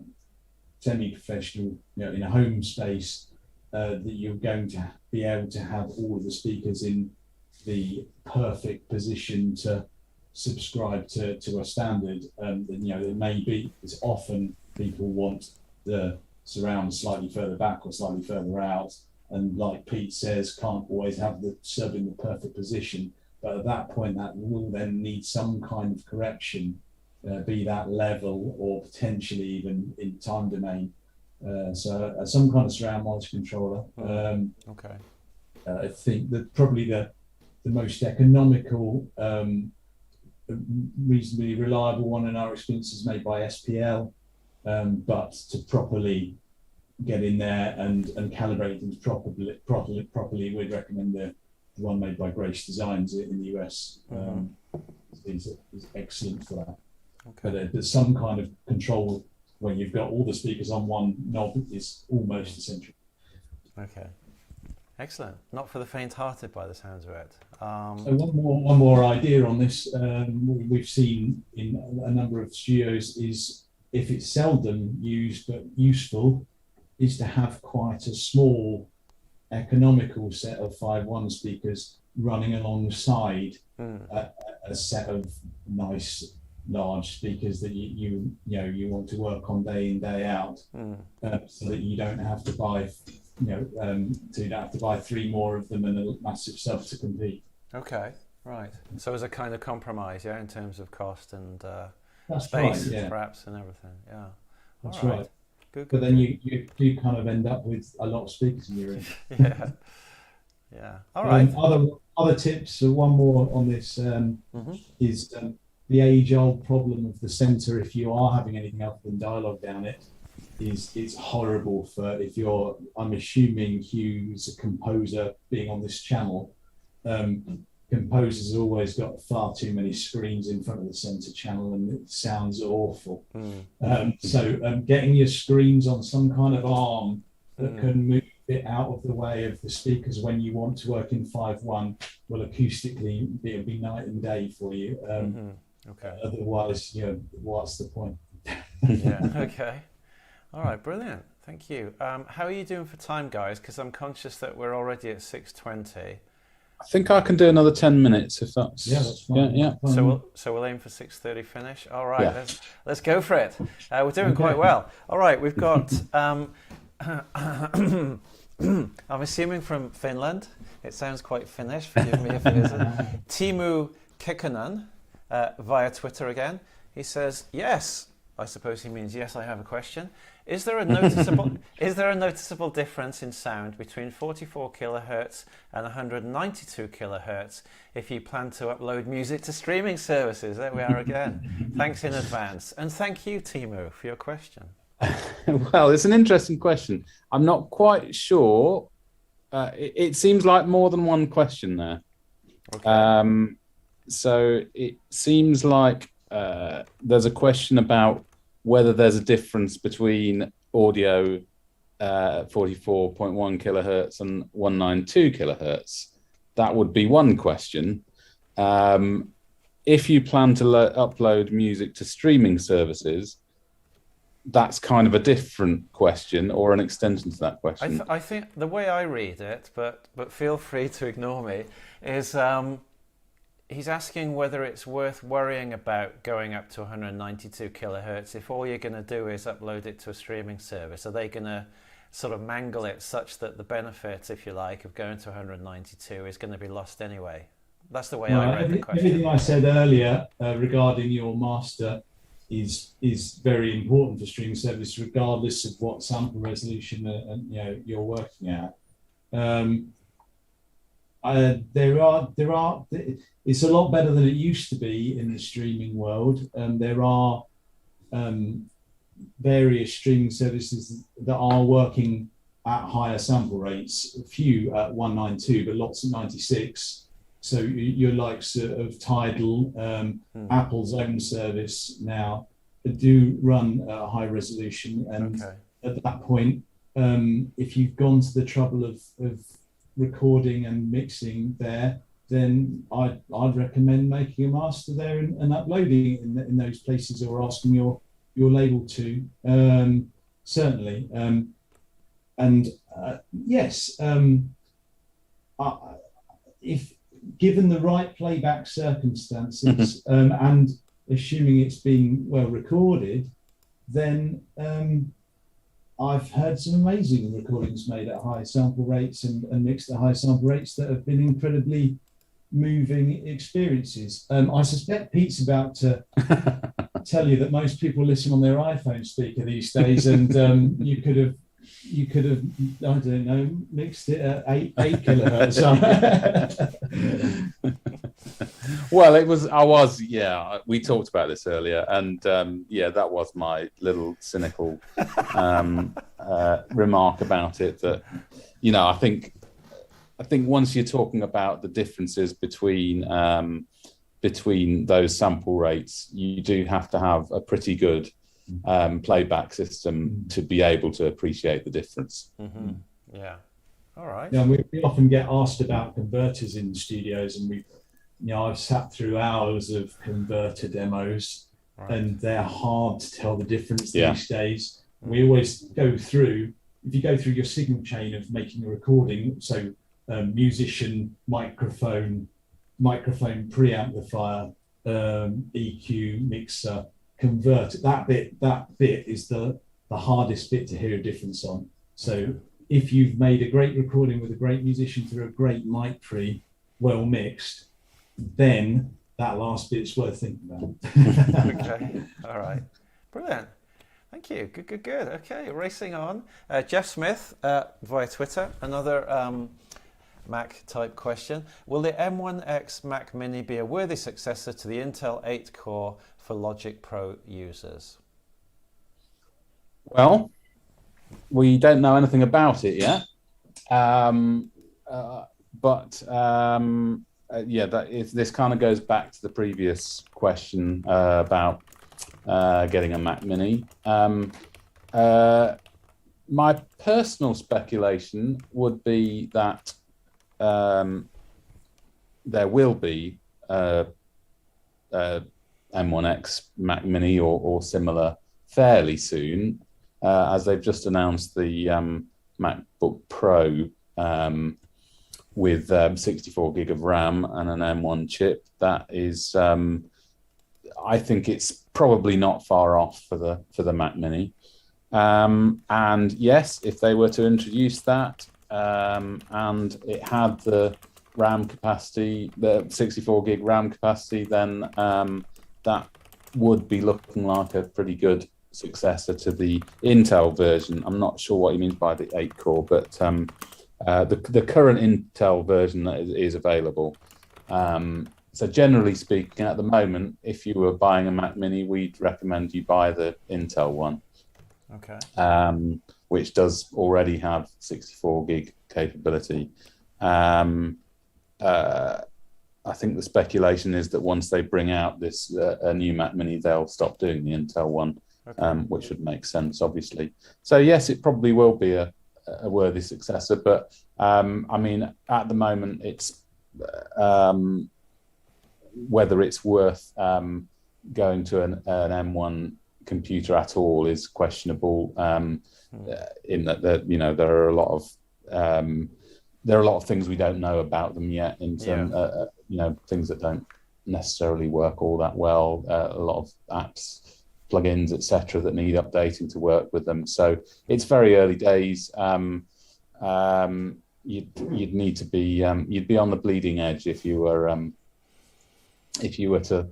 semi-professional, in a home space, that you're going to be able to have all of the speakers in the perfect position to subscribe to a standard. It may be, it's often people want the surround slightly further back or slightly further out, and like Pete says, can't always have the sub in the perfect position. But at that point, that will then need some kind of correction, be that level or potentially even in time domain. So some kind of surround monitor controller. I think that probably the most economical, reasonably reliable one in our experience is made by SPL, but to properly get in there and calibrate things properly, we'd recommend the one made by Grace Designs in the US. Is excellent for that. But there's some kind of control when you've got all the speakers on one knob is almost essential. Okay, excellent. Not for the faint-hearted, by the sounds of it. So one more idea on this. We've seen in a number of studios is, if it's seldom used but useful, is to have quite a small economical set of 5.1 speakers running alongside a set of nice large speakers that you want to work on day in, day out, so that you don't have to buy so you don't have to buy 3 more of them and a massive sub to compete. Okay. Right. So as a kind of compromise, yeah, in terms of cost and That's space, right, yeah. perhaps, and everything. Yeah. That's All right. Good. But then you do kind of end up with a lot of speakers in your room. Yeah. Yeah. All right. Other tips. So one more on this is the age-old problem of the centre. If you are having anything other than dialogue down it, it's horrible for if you're. I'm assuming Hugh's a composer being on this channel. Composers have always got far too many screens in front of the centre channel, and it sounds awful. So getting your screens on some kind of arm that can move it out of the way of the speakers when you want to work in 5.1 will acoustically it'll be night and day for you. Okay. Otherwise, what's the point? Yeah. Okay. All right. Brilliant. Thank you. How are you doing for time, guys? Because I'm conscious that we're already at 6:20. I think I can do another 10 minutes if that's... That's fine. Yeah. So we'll aim for 6:30 finish. All right, Yeah. let's go for it. We're doing quite well. All right, we've got. I'm assuming from Finland. It sounds quite Finnish. Forgive me if it isn't. Timu Kekkonen via Twitter again. He says, "Yes." I suppose he means yes. I have a question. Is there a noticeable difference in sound between 44 kilohertz and 192 kilohertz if you plan to upload music to streaming services? There we are again. Thanks in advance, and thank you, Timu, for your question. Well, it's an interesting question. I'm not quite sure. It seems like more than one question there. Okay. So it seems like there's a question about whether there's a difference between audio 44.1 kilohertz and 192 kilohertz. That would be one question. If you plan to upload music to streaming services, that's kind of a different question or an extension to that question. I think the way I read it, but feel free to ignore me, is he's asking whether it's worth worrying about going up to 192 kilohertz if all you're going to do is upload it to a streaming service. Are they going to sort of mangle it such that the benefit, if you like, of going to 192 is going to be lost anyway? That's the way I read the question. Everything I said earlier regarding your master is very important for streaming service, regardless of what sample resolution you're working at. It's a lot better than it used to be in the streaming world. There are various streaming services that are working at higher sample rates, a few at 192, but lots at 96. So your likes of Tidal, Apple's own service now do run at a high resolution. And at that point, if you've gone to the trouble of recording and mixing there, then I'd recommend making a master there and uploading it in those places, or asking your label to, certainly. Yes, if given the right playback circumstances and assuming it's been well recorded, then I've heard some amazing recordings made at high sample rates and mixed at high sample rates that have been incredibly moving experiences. I suspect Pete's about to tell you that most people listen on their iPhone speaker these days, and you could have, I don't know, mixed it at 8 kilohertz. Well, we talked about this earlier, and that was my little cynical remark about it, that, I think once you're talking about the differences between those sample rates, you do have to have a pretty good playback system to be able to appreciate the difference. Mm-hmm. Yeah. All right. Yeah, we often get asked about converters in studios, and I've sat through hours of converter demos, and they're hard to tell the difference these days. We always go through, if you go through your signal chain of making a recording, so musician, microphone, preamplifier, EQ, mixer, converter, that bit is the hardest bit to hear a difference on. So if you've made a great recording with a great musician through a great mic pre, well mixed, then that last bit's worth thinking about. Okay, all right, brilliant. Thank you. Good. Okay, racing on. Jeff Smith via Twitter, another Mac type question. Will the M1X Mac Mini be a worthy successor to the Intel 8 core for Logic Pro users? Well, we don't know anything about it yet. This kind of goes back to the previous question about getting a Mac Mini. My personal speculation would be that there will be M1X Mac Mini or similar fairly soon, as they've just announced the MacBook Pro with 64 gig of RAM and an M1 chip. That is, I think it's probably not far off for the Mac Mini. And yes, if they were to introduce that and it had the RAM capacity, the 64 gig RAM capacity, then that would be looking like a pretty good successor to the Intel version. I'm not sure what he means by the 8 core, but the current Intel version that is available. So generally speaking, at the moment, if you were buying a Mac Mini, we'd recommend you buy the Intel one. Okay. Which does already have 64 gig capability. I think the speculation is that once they bring out this a new Mac Mini, they'll stop doing the Intel one, okay. Which would make sense, obviously. So yes, it probably will be a worthy successor, but I mean, at the moment, it's whether it's worth going to an M1 computer at all is questionable. In that there are a lot of things we don't know about them yet. In terms, things that don't necessarily work all that well. A lot of apps, plugins, etc., that need updating to work with them. So it's very early days. You'd need to be you'd be on the bleeding edge if you were to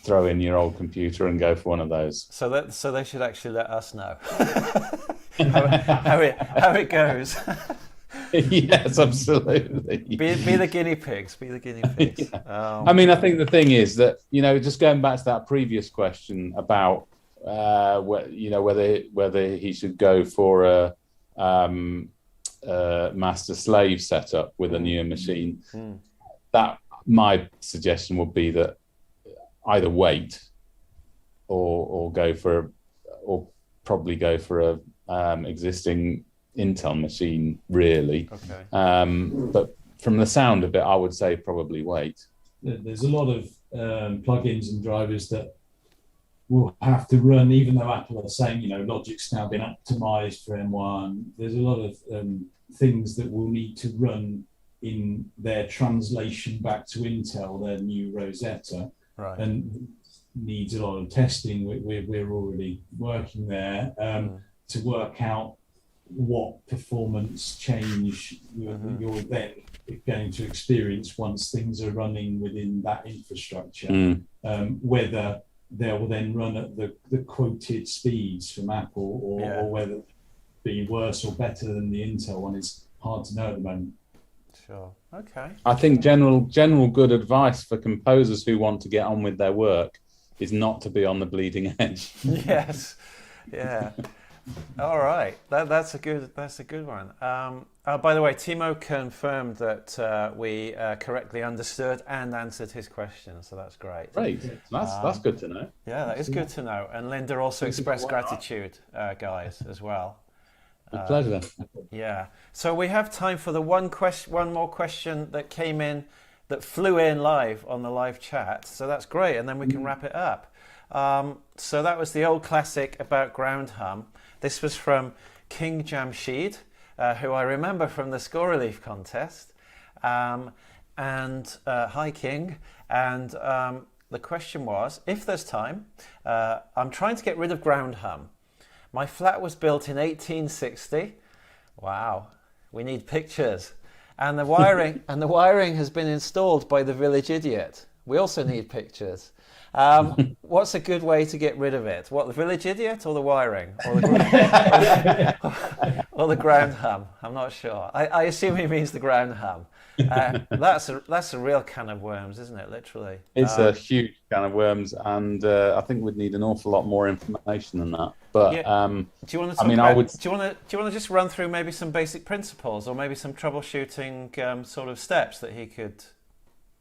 throw in your old computer and go for one of those. So they should actually let us know how it goes. Yes, absolutely. Be the guinea pigs. Be the guinea pigs. Yeah. I mean, I think the thing is that just going back to that previous question about whether he should go for a master slave setup with a newer machine. That my suggestion would be that either wait or probably go for a existing Intel machine, really. Okay. But from the sound of it, I would say probably wait. There's a lot of plugins and drivers that will have to run, even though Apple are saying, Logic's now been optimized for M1. There's a lot of things that will need to run in their translation back to Intel, their new Rosetta, right. And needs a lot of testing. We're already working there to work out what performance change you're then going to experience once things are running within that infrastructure. Whether they'll then run at the quoted speeds from Apple or whether it be worse or better than the Intel one is hard to know at the moment. Sure. Okay. I think general good advice for composers who want to get on with their work is not to be on the bleeding edge. Yes. Yeah. All right. That's a good one. By the way, Timo confirmed that we correctly understood and answered his question, so that's great. Great. That's good to know. Yeah, that is good to know. And Linda also expressed gratitude, guys, as well. With pleasure. Yeah. So we have time for the one more question that came in, that flew in live on the live chat. So that's great, and then we can wrap it up. So that was the old classic about ground hum. This was from King Jamshed, who I remember from the Score Relief contest. Hi, King. And the question was, if there's time, I'm trying to get rid of ground hum. My flat was built in 1860. Wow, we need pictures. And the wiring has been installed by the village idiot. We also need pictures. What's a good way to get rid of it? What, the village idiot or the wiring? Or the, or the ground ham? I'm not sure. I assume he means the ground ham. That's a real can of worms, isn't it? Literally. It's a huge can of worms, and I think we'd need an awful lot more information than that. But yeah. Do you want to? Do you want to just run through maybe some basic principles, or maybe some troubleshooting sort of steps that he could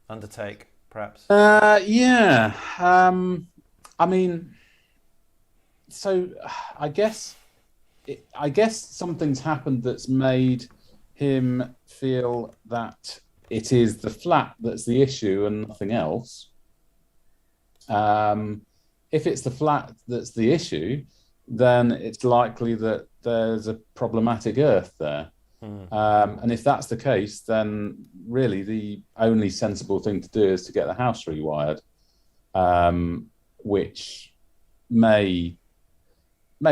undertake, perhaps? Yeah. I mean, so I guess something's happened that's made him feel that it is the flat that's the issue and nothing else. If it's the flat that's the issue, then it's likely that there's a problematic earth there. And if that's the case, then really the only sensible thing to do is to get the house rewired, which may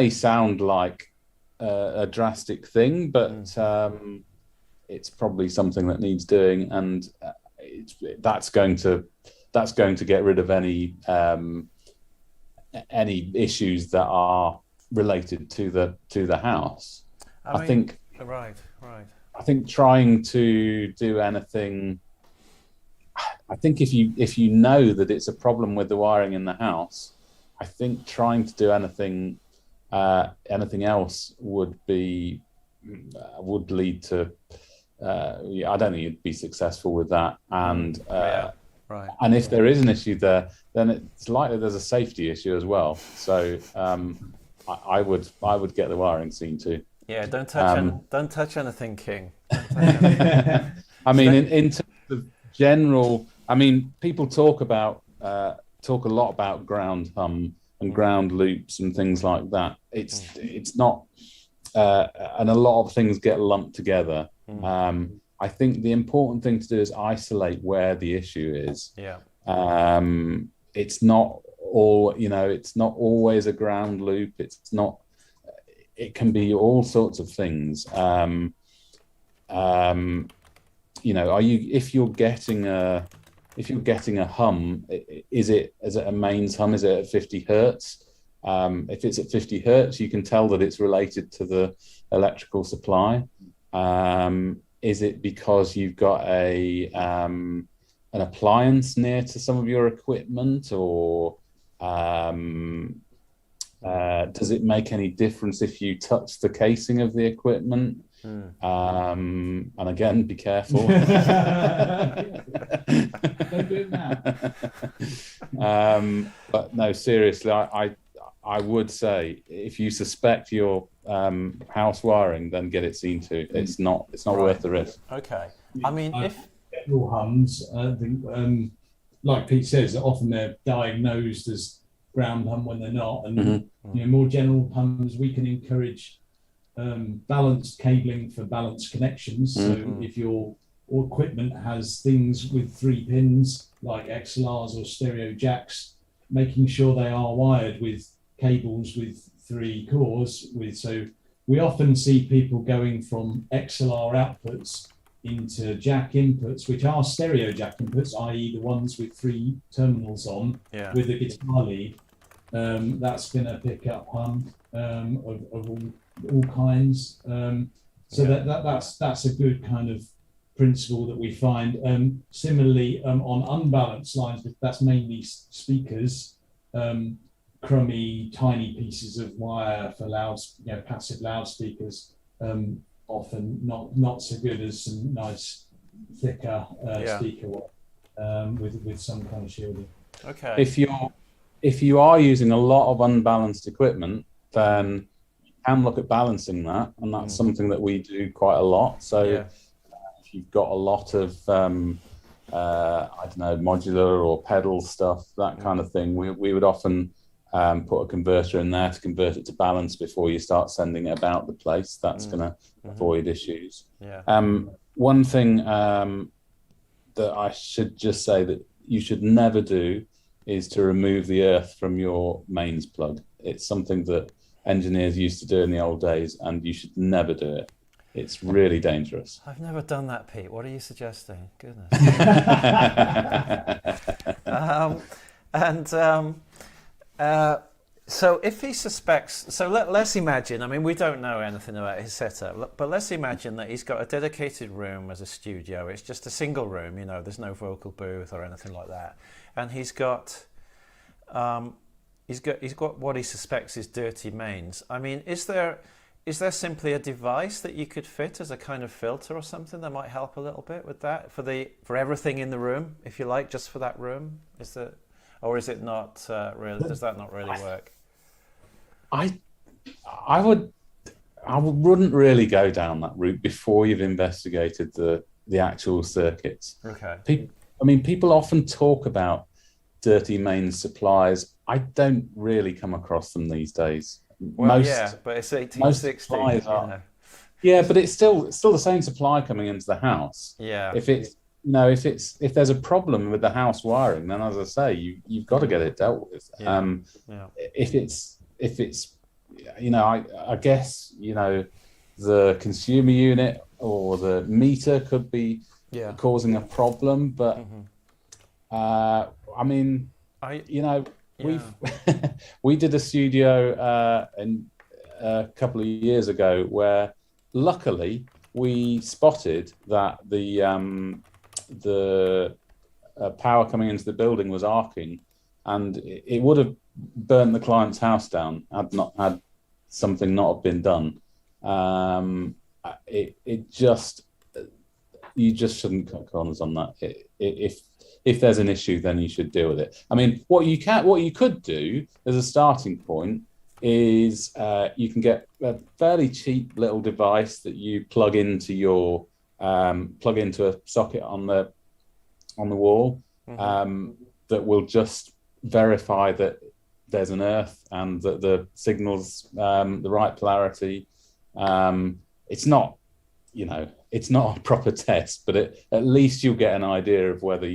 sound like a drastic thing, but it's probably something that needs doing, and that's going to get rid of any issues that are related to the house. I think. Right. I think trying to do anything. I think if you know that it's a problem with the wiring in the house, I think trying to do anything else would lead to. I don't think you'd be successful with that. And right. And if there is an issue there, then it's likely there's a safety issue as well. So I would get the wiring seen to. Yeah, don't touch anything, King. Don't touch anything. I mean, in terms of general, I mean, people talk a lot about ground hum and ground loops and things like that. It's not, and a lot of things get lumped together. I think the important thing to do is isolate where the issue is. Yeah. It's not it's not always a ground loop. It's not. It can be all sorts of things. If you're getting a hum, is it a mains hum? Is it at 50 hertz? If it's at 50 hertz, you can tell that it's related to the electrical supply. Is it because you've got an appliance near to some of your equipment, or does it make any difference if you touch the casing of the equipment? And again, be careful. Don't do it now. But no, seriously, I would say if you suspect your house wiring, then get it seen to. It's not worth the risk. Okay. I mean, if general hums, like Pete says, often they're diagnosed as ground hum when they're not, and more general hums, we can encourage balanced cabling for balanced connections. So if your equipment has things with 3 pins like XLRs or stereo jacks, making sure they are wired with cables with 3 cores. So we often see people going from XLR outputs into jack inputs, which are stereo jack inputs, i.e. the ones with 3 terminals on with a guitar lead. That's going to pick up hum of all kinds. That's a good kind of principle that we find. Similarly, on unbalanced lines, that's mainly speakers, crummy, tiny pieces of wire for passive loudspeakers, often not so good as some nice thicker speaker with some kind of shielding. Okay. If you are using a lot of unbalanced equipment, then you can look at balancing that, and that's something that we do quite a lot. So if you've got a lot of modular or pedal stuff, that kind of thing, we would often put a converter in there to convert it to balance before you start sending it about the place. That's going to avoid issues. One thing that I should just say that you should never do is to remove the earth from your mains plug. It's something that engineers used to do in the old days, and you should never do it. It's really dangerous. I've never done that, Pete. What are you suggesting? Goodness. So if he suspects, so let's imagine, I mean, we don't know anything about his setup, but let's imagine that he's got a dedicated room as a studio. It's just a single room, you know, there's no vocal booth or anything like that. And he's got what he suspects is dirty mains. I mean, is there simply a device that you could fit as a kind of filter or something that might help a little bit with that for everything in the room, if you like, just for that room? Or is it not really? Does that not really work? I wouldn't really go down that route before you've investigated the actual circuits. Okay. People often talk about dirty mains supplies. I don't really come across them these days. Well, but it's 1860. Yeah, but it's still the same supply coming into the house. Yeah. If there's a problem with the house wiring, then as I say, you've got to get it dealt with. Yeah. If it's I guess the consumer unit or the meter could be causing a problem, but we did a studio a couple of years ago where luckily we spotted that the power coming into the building was arcing, and it would have burnt the client's house down had something not have been done. You just shouldn't cut corners on that. If there's an issue, then you should deal with it. I mean, what you could do as a starting point is you can get a fairly cheap little device that you plug into a socket on the wall, that will just verify that there's an earth and that the signal's the right polarity. It's not a proper test, but at least you'll get an idea of whether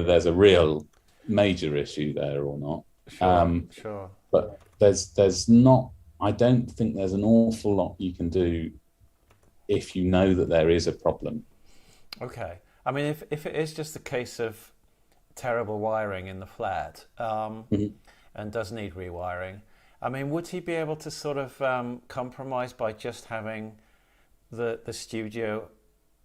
there's a real major issue there or not. Sure. But there's not. I don't think there's an awful lot you can do if you know that there is a problem. Okay. I mean, if it is just a case of terrible wiring in the flat and does need rewiring, I mean, would he be able to sort of compromise by just having the studio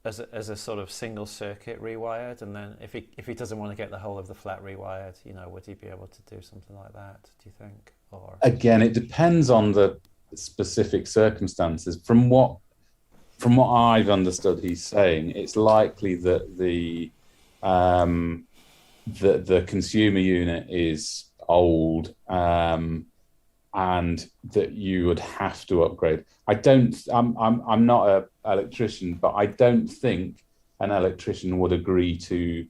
as a sort of single circuit rewired, and then if he doesn't want to get the whole of the flat rewired, would he be able to do something like that, do you think? Or again, it depends on the specific circumstances. From what I've understood, he's saying it's likely that the consumer unit is old, and that you would have to upgrade. I'm not an electrician, but I don't think an electrician would agree to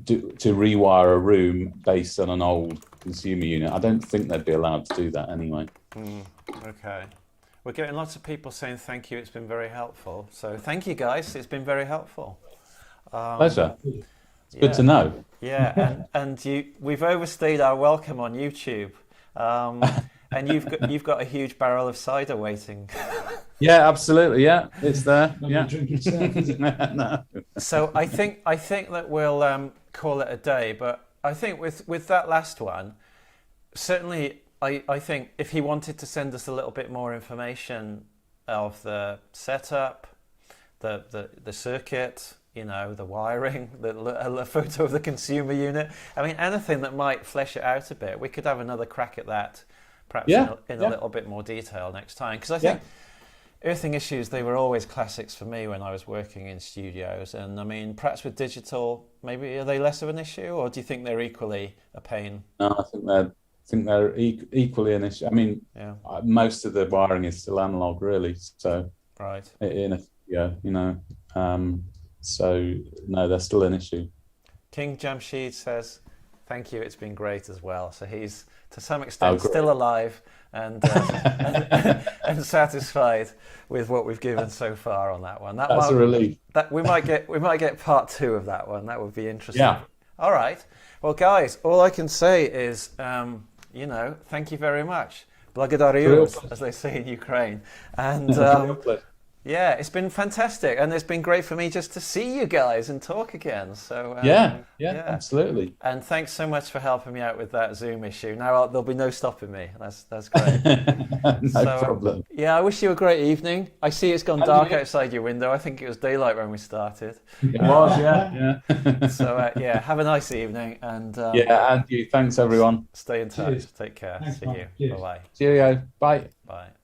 rewire a room based on an old consumer unit. I don't think they'd be allowed to do that anyway. Okay. We're getting lots of people saying thank you, it's been very helpful. So thank you guys, it's been very helpful. Pleasure. It's good to know. Yeah, and we've overstayed our welcome on YouTube. And you've got a huge barrel of cider waiting. Yeah, absolutely. Yeah, it's there. Yeah. Drinking stuff, is it? No. So I think that we'll call it a day. But I think with that last one, certainly I think if he wanted to send us a little bit more information of the setup, the circuit, the wiring, a photo of the consumer unit. I mean, anything that might flesh it out a bit. We could have another crack at that, perhaps in a little bit more detail next time. Because I think earthing issues, they were always classics for me when I was working in studios. And I mean, perhaps with digital, maybe are they less of an issue, or do you think they're equally a pain? No, I think they're equally an issue. I mean, most of the wiring is still analog, really. So right. So no, they're still an issue. King Jamshid says, "Thank you. It's been great as well." So he's to some extent still alive and and satisfied with what we've given so far on that one. That's a relief. That we might get part 2 of that one. That would be interesting. Yeah. All right. Well, guys, all I can say is, thank you very much. Благодарю, as they say in Ukraine. And Yeah, it's been fantastic, and it's been great for me just to see you guys and talk again. So Yeah, yeah. absolutely. And thanks so much for helping me out with that Zoom issue. Now there'll be no stopping me. That's great. No problem. Yeah, I wish you a great evening. I see it's gone dark outside your window. I think it was daylight when we started. It was, yeah. So yeah, have a nice evening, and Yeah, and you. Thanks, everyone. stay in touch. Cheers. Take care. Thanks, See Mark. you. Cheers. Bye-bye. Cheerio. Bye. Bye.